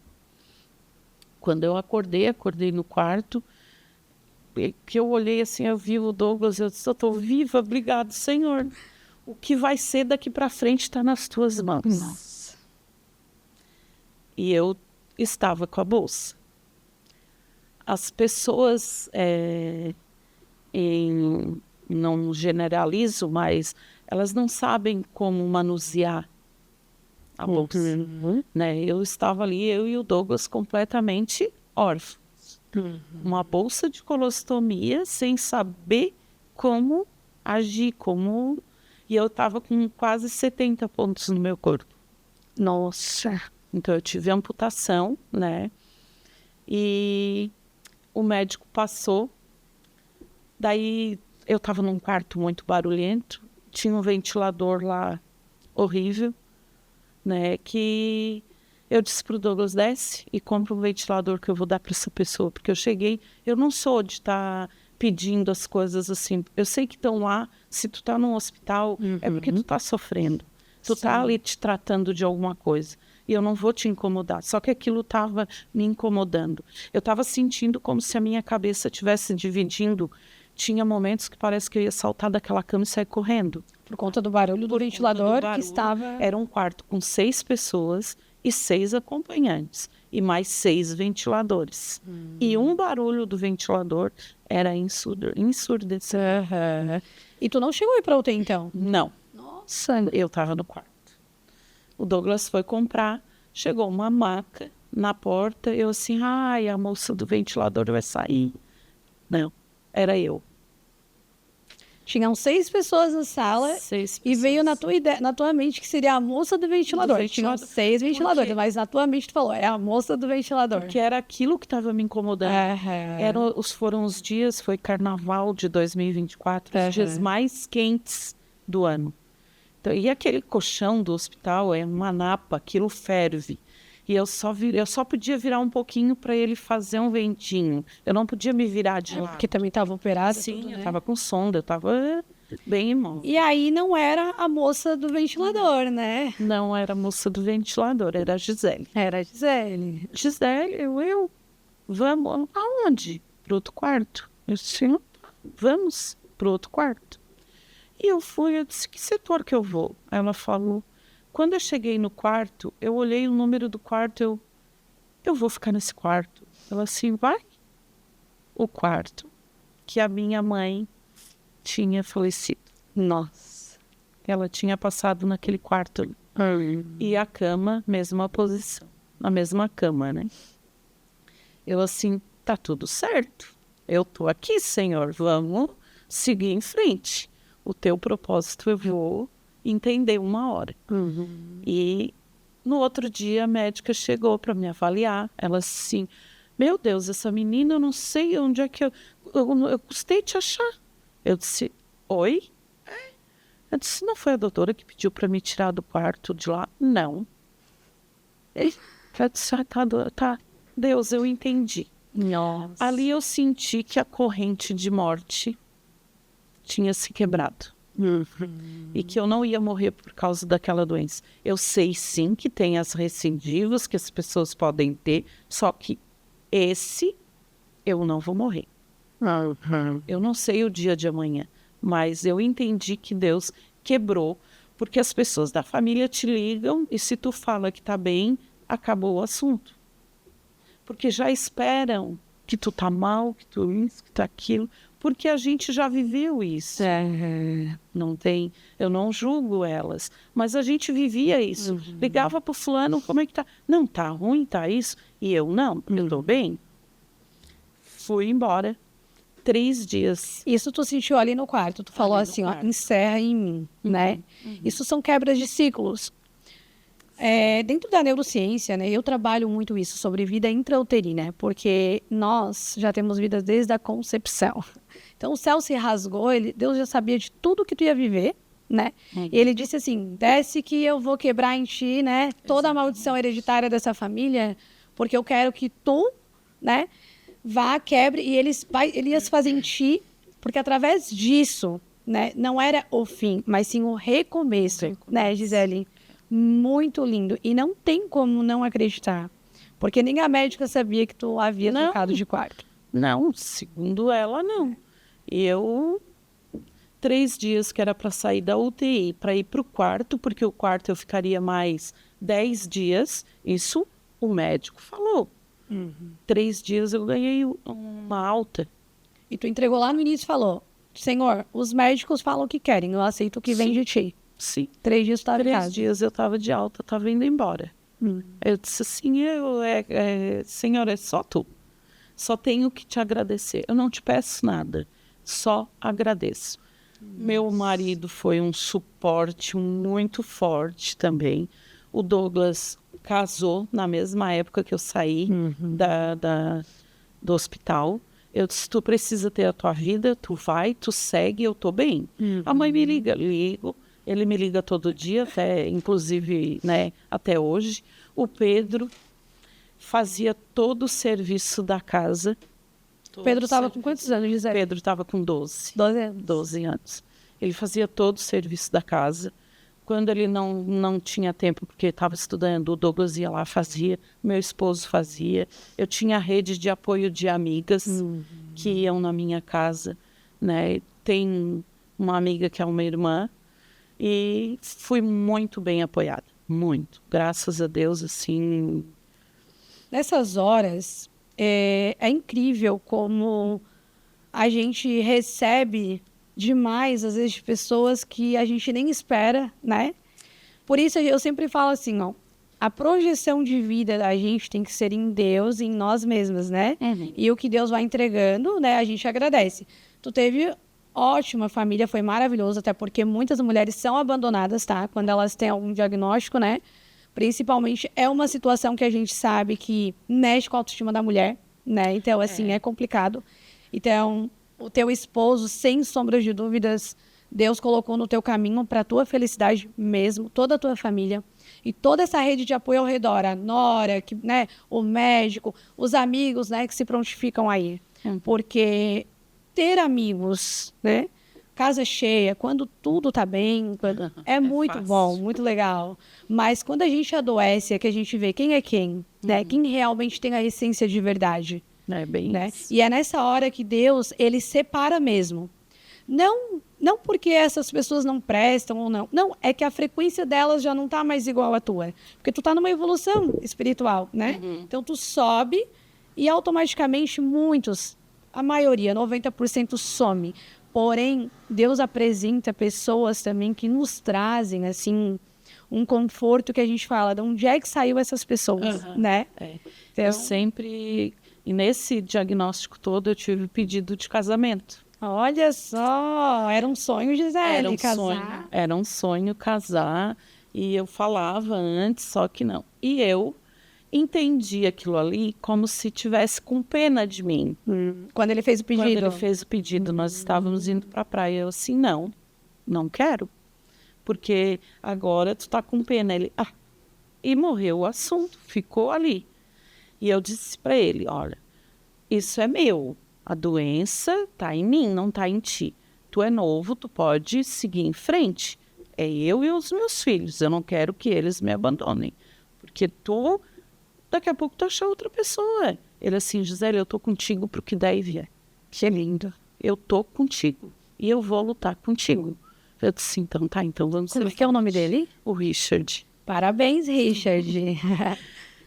Quando eu acordei no quarto, que eu olhei assim, eu vi o Douglas, eu disse, eu estou viva, obrigado, Senhor. O que vai ser daqui para frente está nas tuas mãos. Nossa. E eu estava com a bolsa. As pessoas, não generalizo, mas elas não sabem como manusear a bolsa. Né? Eu estava ali, eu e o Douglas completamente órfãos. Uma bolsa de colostomia sem saber como agir, E eu estava com quase 70 pontos no meu corpo. Nossa. Então eu tive amputação, né? E o médico passou. Daí eu estava num quarto muito barulhento, tinha um ventilador lá horrível, né? Que eu disse para o Douglas, desce e compra um ventilador que eu vou dar para essa pessoa, porque eu cheguei, eu não sou de estar pedindo as coisas assim. Eu sei que estão lá, se tu tá num hospital, é porque tu tá sofrendo. Tu tá ali te tratando de alguma coisa. E eu não vou te incomodar. Só que aquilo estava me incomodando. Eu estava sentindo como se a minha cabeça estivesse dividindo. Tinha momentos que parece que eu ia saltar daquela cama e sair correndo. Por conta do barulho do ventilador que estava... Era um quarto com 6 pessoas e 6 acompanhantes. E mais 6 ventiladores. E um barulho do ventilador era ensurdecedor. E tu não chegou a ir para UTI, então? Não. Nossa. Eu estava no quarto. O Douglas foi comprar, chegou uma maca na porta, eu assim, ai, a moça do ventilador vai sair. Não, era eu. Tinham 6 pessoas na sala 6 e veio na tua mente que seria a moça do ventilador. Tinham 6 ventiladores, mas na tua mente tu falou, é a moça do ventilador. Porque era aquilo que estava me incomodando. Foram os dias, foi carnaval de 2024, os dias mais quentes do ano. Então, e aquele colchão do hospital é uma napa, aquilo ferve. E eu só podia virar um pouquinho para ele fazer um ventinho. Eu não podia me virar de lado. Porque também estava operada. Sim, tudo, eu né? estava com sonda, eu estava bem imóvel. E aí não era a moça do ventilador, né? Não era a moça do ventilador, era a Gisele. Era a Gisele. Gisele, vamos aonde? Para outro quarto. Eu disse, vamos para outro quarto. E eu disse, que setor que eu vou? Aí ela falou, quando eu cheguei no quarto, eu olhei o número do quarto, eu vou ficar nesse quarto. Ela assim, vai. O quarto que a minha mãe tinha falecido. Nossa. Ela tinha passado naquele quarto ali. E a cama, mesma posição. Na mesma cama, né? Eu assim, tá tudo certo. Eu tô aqui, Senhor. Vamos seguir em frente. O teu propósito eu vou entender uma hora. E no outro dia a médica chegou para me avaliar. Ela assim, meu Deus, essa menina, eu não sei onde é que eu custei te achar. Eu disse, oi? Eu disse, não foi a doutora que pediu para me tirar do quarto de lá? Não. Eu disse, tá, Deus, eu entendi. Nossa. Ali eu senti que a corrente de morte tinha se quebrado. E que eu não ia morrer por causa daquela doença. Eu sei sim que tem as recidivas que as pessoas podem ter, só que esse eu não vou morrer. Eu não sei o dia de amanhã, mas eu entendi que Deus quebrou, porque as pessoas da família te ligam e se tu fala que tá bem, acabou o assunto. Porque já esperam que tu tá mal, que tu isso, que tu aquilo, porque a gente já viveu isso. Não tem, eu não julgo elas, mas a gente vivia isso. Ligava pro fulano, como é que tá? Não, tá ruim, tá isso. E eu não, eu tô bem. Fui embora. 3 dias. Isso tu sentiu ali no quarto. Tu falou assim, ó, encerra em mim, né? Isso são quebras de ciclos. Dentro da neurociência, né, eu trabalho muito isso sobre vida intrauterina, porque nós já temos vida desde a concepção. Então o céu se rasgou, Deus já sabia de tudo que tu ia viver, né? E ele disse assim, desce que eu vou quebrar em ti, né, toda a maldição hereditária dessa família, porque eu quero que tu, né, vá, quebre, e ele ia se fazer em ti, porque através disso, né, não era o fim, mas sim o recomeço, né, Gisele? Muito lindo. E não tem como não acreditar. Porque nem a médica sabia que tu havia trocado de quarto. Não, segundo ela, não. E eu, 3 dias que era para sair da UTI, para ir para o quarto, porque o quarto eu ficaria mais 10 dias. Isso o médico falou. 3 dias eu ganhei uma alta. E tu entregou lá no início e falou, Senhor, os médicos falam o que querem, eu aceito o que vem de ti. Sim. 3 dias tu estava em 3 casa. dias eu estava de alta, estava indo embora. Eu disse assim, Senhor, é só tu. Só tenho que te agradecer. Eu não te peço nada, só agradeço. Meu marido foi um suporte muito forte também. O Douglas casou na mesma época que eu saí do hospital. Eu disse, tu precisa ter a tua vida, tu vai, tu segue, eu tô bem. A mãe me liga, ligo. Ele me liga todo dia, até, inclusive, né, até hoje. O Pedro fazia todo o serviço da casa. Pedro estava com quantos anos, Gisele? Pedro estava com 12. 12 anos. 12 anos. Ele fazia todo o serviço da casa. Quando ele não tinha tempo, porque estava estudando, o Douglas ia lá, fazia. Meu esposo fazia. Eu tinha rede de apoio de amigas que iam na minha casa, né? Tem uma amiga que é uma irmã. E fui muito bem apoiada, muito. Graças a Deus, assim. Nessas horas, é incrível como a gente recebe demais, às vezes, de pessoas que a gente nem espera, né? Por isso, eu sempre falo assim, ó, a projeção de vida da gente tem que ser em Deus, em nós mesmas, né? E o que Deus vai entregando, né, a gente agradece. Tu teve ótima família, foi maravilhoso, até porque muitas mulheres são abandonadas, tá? Quando elas têm algum diagnóstico, né? Principalmente, é uma situação que a gente sabe que mexe com a autoestima da mulher, né? Então, assim, é complicado. Então, o teu esposo, sem sombras de dúvidas, Deus colocou no teu caminho para a tua felicidade mesmo, toda a tua família. E toda essa rede de apoio ao redor, a nora, que, né, o médico, os amigos, né, que se prontificam aí. Porque ter amigos, né? Casa cheia, quando tudo tá bem, é muito bom, muito legal. Mas quando a gente adoece, é que a gente vê quem é quem, né? Quem realmente tem a essência de verdade. É bem Né? isso. E é nessa hora que Deus, ele separa mesmo. Não porque essas pessoas não prestam ou não. Não, é que a frequência delas já não tá mais igual à tua. Porque tu tá numa evolução espiritual, né? Então tu sobe e automaticamente muitos, a maioria, 90% some. Porém, Deus apresenta pessoas também que nos trazem, assim, um conforto que a gente fala, de onde é que saiu essas pessoas, né? Então, eu sempre, e nesse diagnóstico todo, eu tive pedido de casamento. Olha só, era um sonho, Gisele, casar. Era um sonho casar, e eu falava antes, só que não. E eu entendi aquilo ali como se tivesse com pena de mim. Quando ele fez o pedido? Quando ele fez o pedido, nós estávamos indo para a praia. Eu assim, não quero. porque agora tu tá com pena. Ele, e morreu o assunto, ficou ali. E eu disse para ele, olha, isso é meu, a doença tá em mim, não tá em ti. Tu é novo, tu pode seguir em frente. É eu e os meus filhos, eu não quero que eles me abandonem. Porque tu, daqui a pouco tu achar outra pessoa. Ele assim, Gisele, eu tô contigo pro que der e vier. Que lindo. Eu tô contigo e eu vou lutar contigo. Eu disse, então tá, então vamos... Como é que é o nome dele? O Richard. Parabéns, Richard.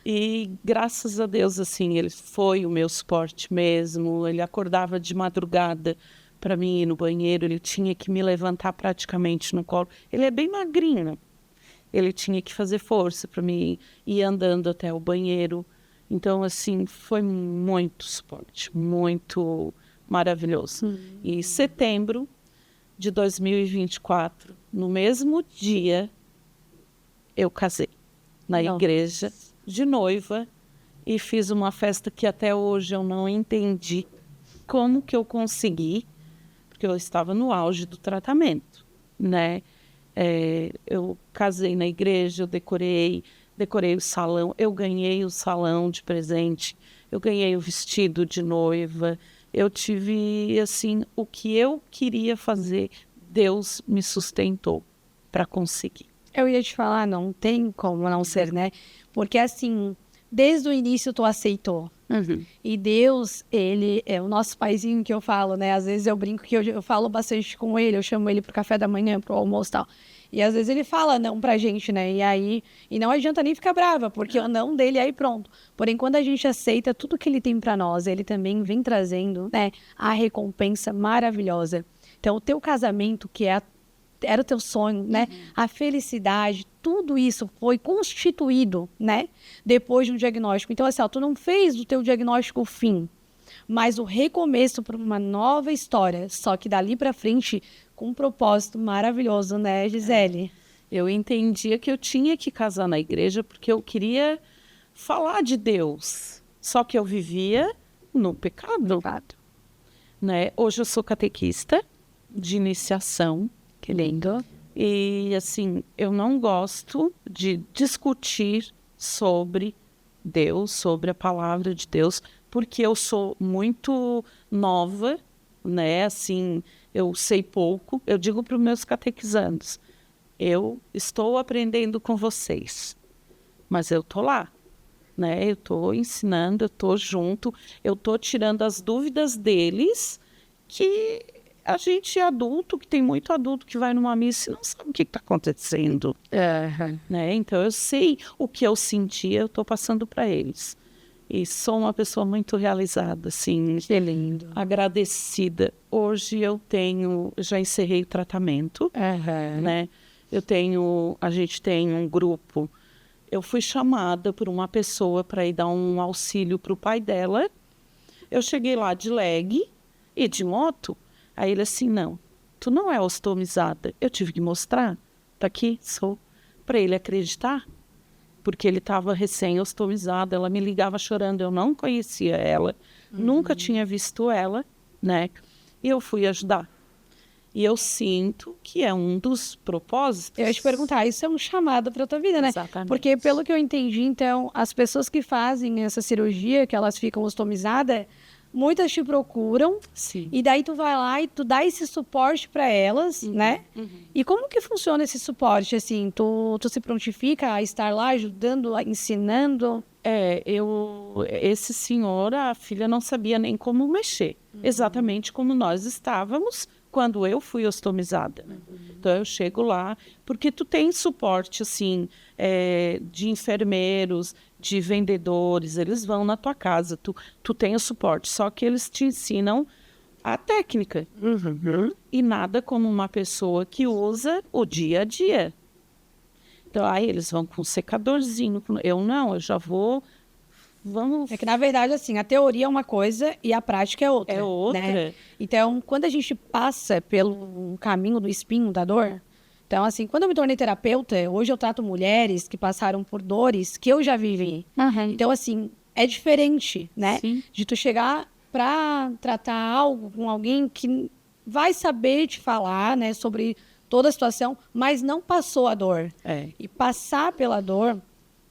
E graças a Deus, assim, ele foi o meu suporte mesmo. Ele acordava de madrugada para mim ir no banheiro, ele tinha que me levantar praticamente no colo. Ele é bem magrinho, ele tinha que fazer força para mim ir andando até o banheiro. Então, assim, foi muito suporte, muito maravilhoso. E em setembro de 2024, no mesmo dia, eu casei na igreja de noiva e fiz uma festa que até hoje eu não entendi como que eu consegui, porque eu estava no auge do tratamento, né? Eu casei na igreja, eu decorei o salão, eu ganhei o salão de presente, eu ganhei o vestido de noiva, eu tive, assim, o que eu queria fazer, Deus me sustentou para conseguir. Eu ia te falar, não tem como não ser, né? Porque assim, desde o início tu aceitou. E Deus, ele é o nosso paizinho que eu falo, né? Às vezes eu brinco que eu falo bastante com ele, eu chamo ele pro café da manhã, pro almoço e tal. E às vezes ele fala não pra gente, né? E não adianta nem ficar brava, porque o não dele aí pronto. Porém, quando a gente aceita tudo que ele tem pra nós, ele também vem trazendo, né, a recompensa maravilhosa. Então, o teu casamento, que era o teu sonho, né? A felicidade, tudo isso foi constituído, né? Depois de um diagnóstico. Então, assim, tu não fez do teu diagnóstico o fim, mas o recomeço para uma nova história. Só que dali para frente, com um propósito maravilhoso, né, Gisele? Eu entendia que eu tinha que casar na igreja porque eu queria falar de Deus. Só que eu vivia no pecado, né? Hoje eu sou catequista de iniciação. Que lindo. E, assim, eu não gosto de discutir sobre Deus, sobre a palavra de Deus, porque eu sou muito nova, né? Assim, eu sei pouco. Eu digo para os meus catequizandos, eu estou aprendendo com vocês, mas eu tô lá, né? Eu estou ensinando, eu estou junto, eu estou tirando as dúvidas deles, que a gente é adulto, que tem muito adulto que vai numa missa e não sabe o que está acontecendo. Né? Então, eu sei o que eu sentia, eu estou passando para eles. E sou uma pessoa muito realizada, assim, que lindo, agradecida. Hoje já encerrei o tratamento, né? A gente tem um grupo. Eu fui chamada por uma pessoa para ir dar um auxílio para o pai dela. Eu cheguei lá de leg e de moto. Aí ele assim, não, tu não é ostomizada. Eu tive que mostrar, tá aqui, sou, para ele acreditar, porque ele estava recém-ostomizado, ela me ligava chorando, eu não conhecia ela, nunca tinha visto ela, né? E eu fui ajudar. E eu sinto que é um dos propósitos. Eu ia te perguntar, isso é um chamado para a tua vida, né? Exatamente. Porque pelo que eu entendi, então, as pessoas que fazem essa cirurgia, que elas ficam ostomizadas, muitas te procuram. Sim. E daí tu vai lá e tu dá esse suporte para elas, né? E como que funciona esse suporte, assim? Tu se prontifica a estar lá ajudando, ensinando? Esse senhor, a filha não sabia nem como mexer. Exatamente como nós estávamos quando eu fui ostomizada. Então, eu chego lá, porque tu tem suporte, assim, de enfermeiros, de vendedores, eles vão na tua casa, tu tem o suporte, só que eles te ensinam a técnica. E nada como uma pessoa que usa o dia a dia. Então, aí eles vão com um secadorzinho, eu não, eu já vou... Vamos... É que, na verdade, assim, a teoria é uma coisa e a prática é outra. É outra. Né? Então, quando a gente passa pelo caminho do espinho da dor... Então, assim, quando eu me tornei terapeuta, hoje eu trato mulheres que passaram por dores que eu já vivi. Então, assim, é diferente, né? Sim. De tu chegar para tratar algo com alguém que vai saber te falar, né, sobre toda a situação, mas não passou a dor. E passar pela dor,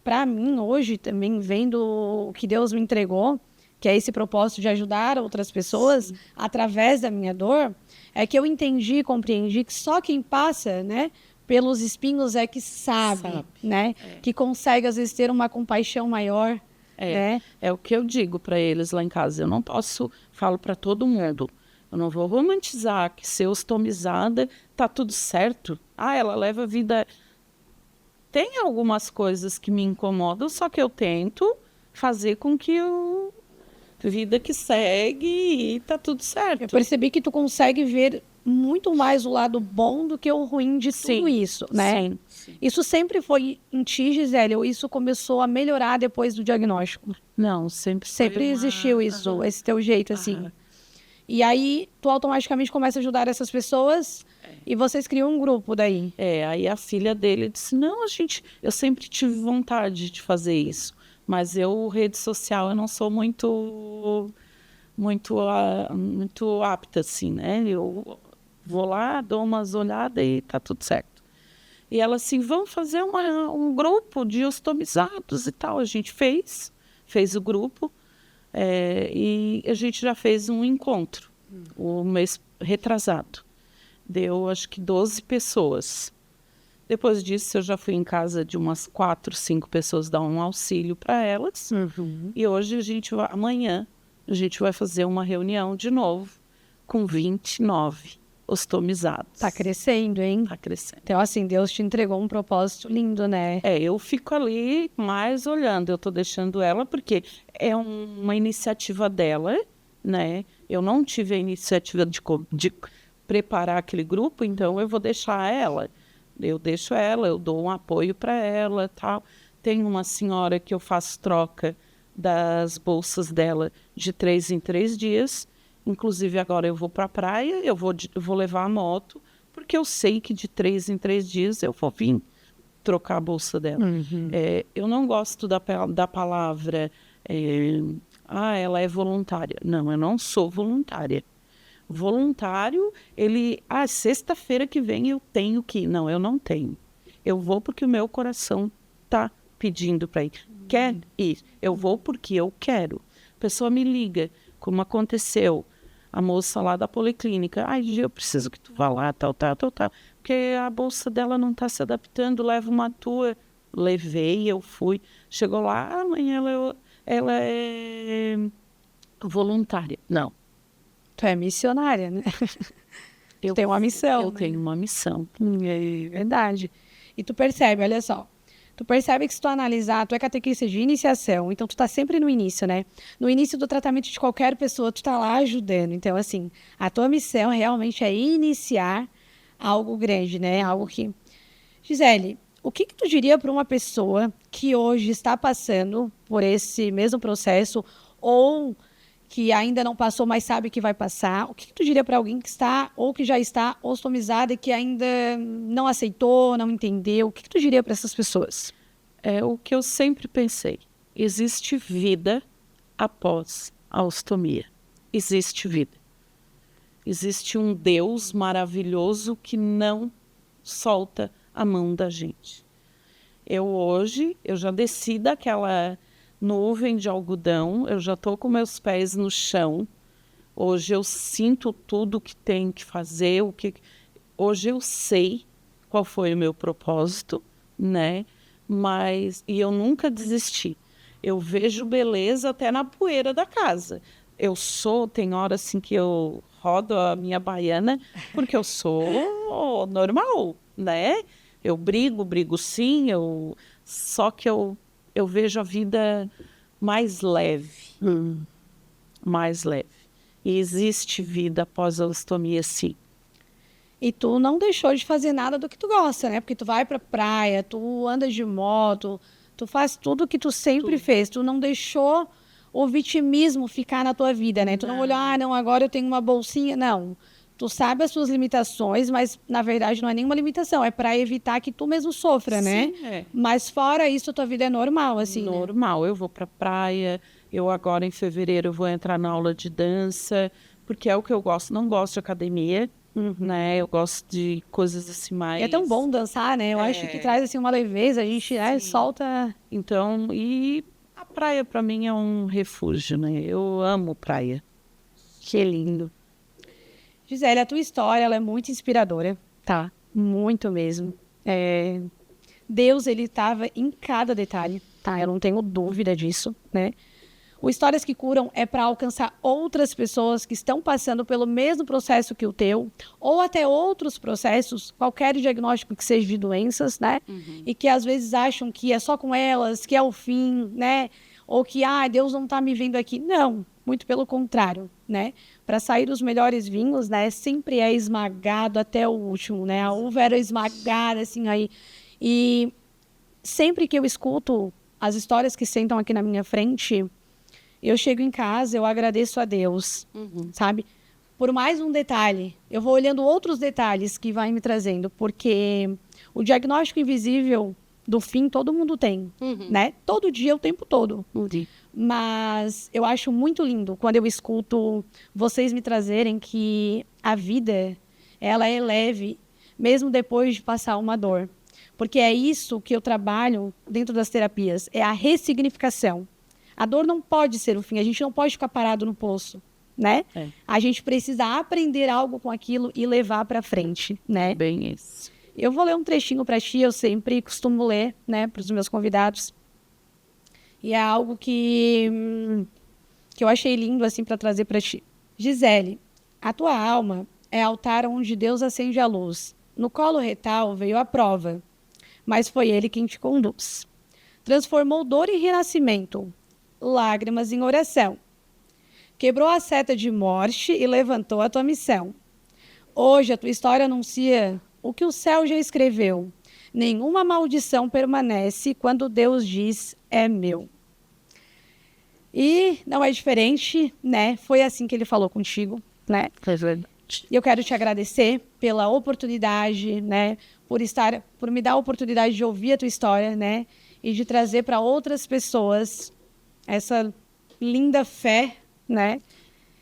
para mim, hoje, também vendo o que Deus me entregou, que é esse propósito de ajudar outras pessoas através da minha dor, é que eu entendi e compreendi que só quem passa, né, pelos espinhos é que sabe. Né? Que consegue, às vezes, ter uma compaixão maior. Né? É o que eu digo para eles lá em casa. Eu não posso, falo para todo mundo, eu não vou romantizar que ser ostomizada tá tudo certo. Ela leva a vida... Tem algumas coisas que me incomodam, só que eu tento fazer com que vida que segue e tá tudo certo. Eu percebi que tu consegue ver muito mais o lado bom do que o ruim de tudo isso, né? Sim. Isso sempre foi em ti, Gisele, ou isso começou a melhorar depois do diagnóstico? Não, sempre existiu isso, esse teu jeito, assim. E aí, tu automaticamente começa a ajudar essas pessoas e vocês criam um grupo daí. Aí a filha dele disse, não, eu sempre tive vontade de fazer isso, mas rede social, eu não sou muito apta, assim, né? Eu vou lá, dou umas olhadas e tá tudo certo. E ela assim, vamos fazer um grupo de ostomizados e tal. A gente fez o grupo e a gente já fez um encontro, o mês retrasado. Deu, acho que 12 pessoas. Depois disso, eu já fui em casa de umas 4, 5 pessoas dar um auxílio para elas. E hoje amanhã, a gente vai fazer uma reunião de novo com 29 ostomizados. Tá crescendo, hein? Tá crescendo. Então, assim, Deus te entregou um propósito lindo, né? Eu fico ali mais olhando. Eu tô deixando ela porque é uma iniciativa dela, né? Eu não tive a iniciativa de preparar aquele grupo, então eu vou deixar ela. Eu deixo ela, eu dou um apoio para ela, tal. Tem uma senhora que eu faço troca das bolsas dela de 3 em 3 dias. Inclusive, agora eu vou para a praia, eu vou levar a moto, porque eu sei que de 3 em 3 dias eu vou vir trocar a bolsa dela. Eu não gosto da palavra, ela é voluntária. Não, eu não sou voluntária. Voluntário, sexta-feira que vem eu tenho que ir. Não, eu não tenho. Eu vou porque o meu coração tá pedindo para ir. Quer ir? Eu vou porque eu quero. A pessoa me liga, como aconteceu, a moça lá da policlínica. Eu preciso que tu vá lá, tal. Porque a bolsa dela não está se adaptando, leva uma tua. Levei, eu fui. Chegou lá, amanhã ela é voluntária. Não. Tu é missionária, né? Tu tem uma missão. Eu tenho uma missão. É verdade. E tu percebe, olha só. Tu percebe que se tu analisar, tu é catequista de iniciação, então tu tá sempre no início, né? No início do tratamento de qualquer pessoa, tu tá lá ajudando. Então, assim, a tua missão realmente é iniciar algo grande, né? Algo que... Gisele, o que tu diria para uma pessoa que hoje está passando por esse mesmo processo ou que ainda não passou, mas sabe que vai passar? O que tu diria para alguém que está ou que já está ostomizada e que ainda não aceitou, não entendeu? O que tu diria para essas pessoas? É o que eu sempre pensei. Existe vida após a ostomia. Existe vida. Existe um Deus maravilhoso que não solta a mão da gente. Hoje, eu já desci daquela nuvem de algodão, eu já estou com meus pés no chão. Hoje eu sinto tudo que tem que fazer, hoje eu sei qual foi o meu propósito, né? E eu nunca desisti. Eu vejo beleza até na poeira da casa. Tem hora assim que eu rodo a minha baiana, porque eu sou normal, né? Eu brigo sim, só que eu vejo a vida mais leve. Mais leve. E existe vida após a ostomia, sim. E tu não deixou de fazer nada do que tu gosta, né? Porque tu vai pra praia, tu anda de moto, tu faz tudo que tu sempre fez. Tu não deixou o vitimismo ficar na tua vida, né? Tu não olhou, não, agora eu tenho uma bolsinha. Não. Tu sabe as suas limitações, mas na verdade não é nenhuma limitação. É para evitar que tu mesmo sofra, né? Mas fora isso, a tua vida é normal, assim, normal. Né? Eu vou pra praia, eu agora em fevereiro eu vou entrar na aula de dança, porque é o que eu gosto. Não gosto de academia, né? Eu gosto de coisas assim mais... E é tão bom dançar, né? Eu acho que traz assim uma leveza, a gente solta... Então, e a praia para mim é um refúgio, né? Eu amo praia. Que lindo. Gisele, a tua história ela é muito inspiradora, tá? Muito mesmo. Deus, ele estava em cada detalhe, tá? Eu não tenho dúvida disso, né? O Histórias que Curam é para alcançar outras pessoas que estão passando pelo mesmo processo que o teu, ou até outros processos, qualquer diagnóstico que seja de doenças, né? E que às vezes acham que é só com elas, que é o fim, né? Ou que, Deus não está me vendo aqui. Não, muito pelo contrário, né? Para sair os melhores vinhos, né? Sempre é esmagado até o último, né? A uva era esmagada, assim, aí. E sempre que eu escuto as histórias que sentam aqui na minha frente, eu chego em casa, eu agradeço a Deus, sabe? Por mais um detalhe, eu vou olhando outros detalhes que vai me trazendo, porque o diagnóstico invisível do fim todo mundo tem, né? Todo dia, o tempo todo. Mas eu acho muito lindo quando eu escuto vocês me trazerem que a vida, ela é leve, mesmo depois de passar uma dor. Porque é isso que eu trabalho dentro das terapias, é a ressignificação. A dor não pode ser o fim, a gente não pode ficar parado no poço, né? A gente precisa aprender algo com aquilo e levar para frente, né? Bem isso. Eu vou ler um trechinho para ti, eu sempre costumo ler, né, para os meus convidados. E é algo que eu achei lindo assim para trazer para ti. Gisele, a tua alma é altar onde Deus acende a luz. No colo retal veio a prova, mas foi Ele quem te conduz. Transformou dor em renascimento, lágrimas em oração. Quebrou a seta de morte e levantou a tua missão. Hoje a tua história anuncia o que o céu já escreveu. Nenhuma maldição permanece quando Deus diz é meu. E não é diferente, né? Foi assim que ele falou contigo, né? É verdade. E eu quero te agradecer pela oportunidade, né? Por me dar a oportunidade de ouvir a tua história, né? E de trazer para outras pessoas essa linda fé, né?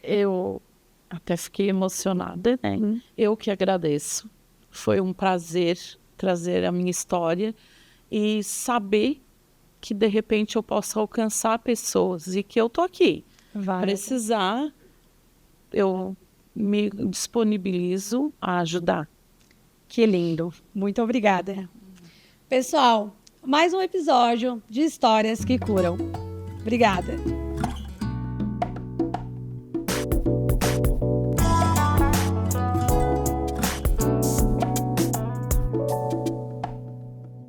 Eu até fiquei emocionada, né? Eu que agradeço. Foi um prazer trazer a minha história e saber que de repente eu posso alcançar pessoas e que eu tô aqui. Precisar, eu me disponibilizo a ajudar. Que lindo. Muito obrigada. Pessoal, mais um episódio de Histórias que Curam. Obrigada.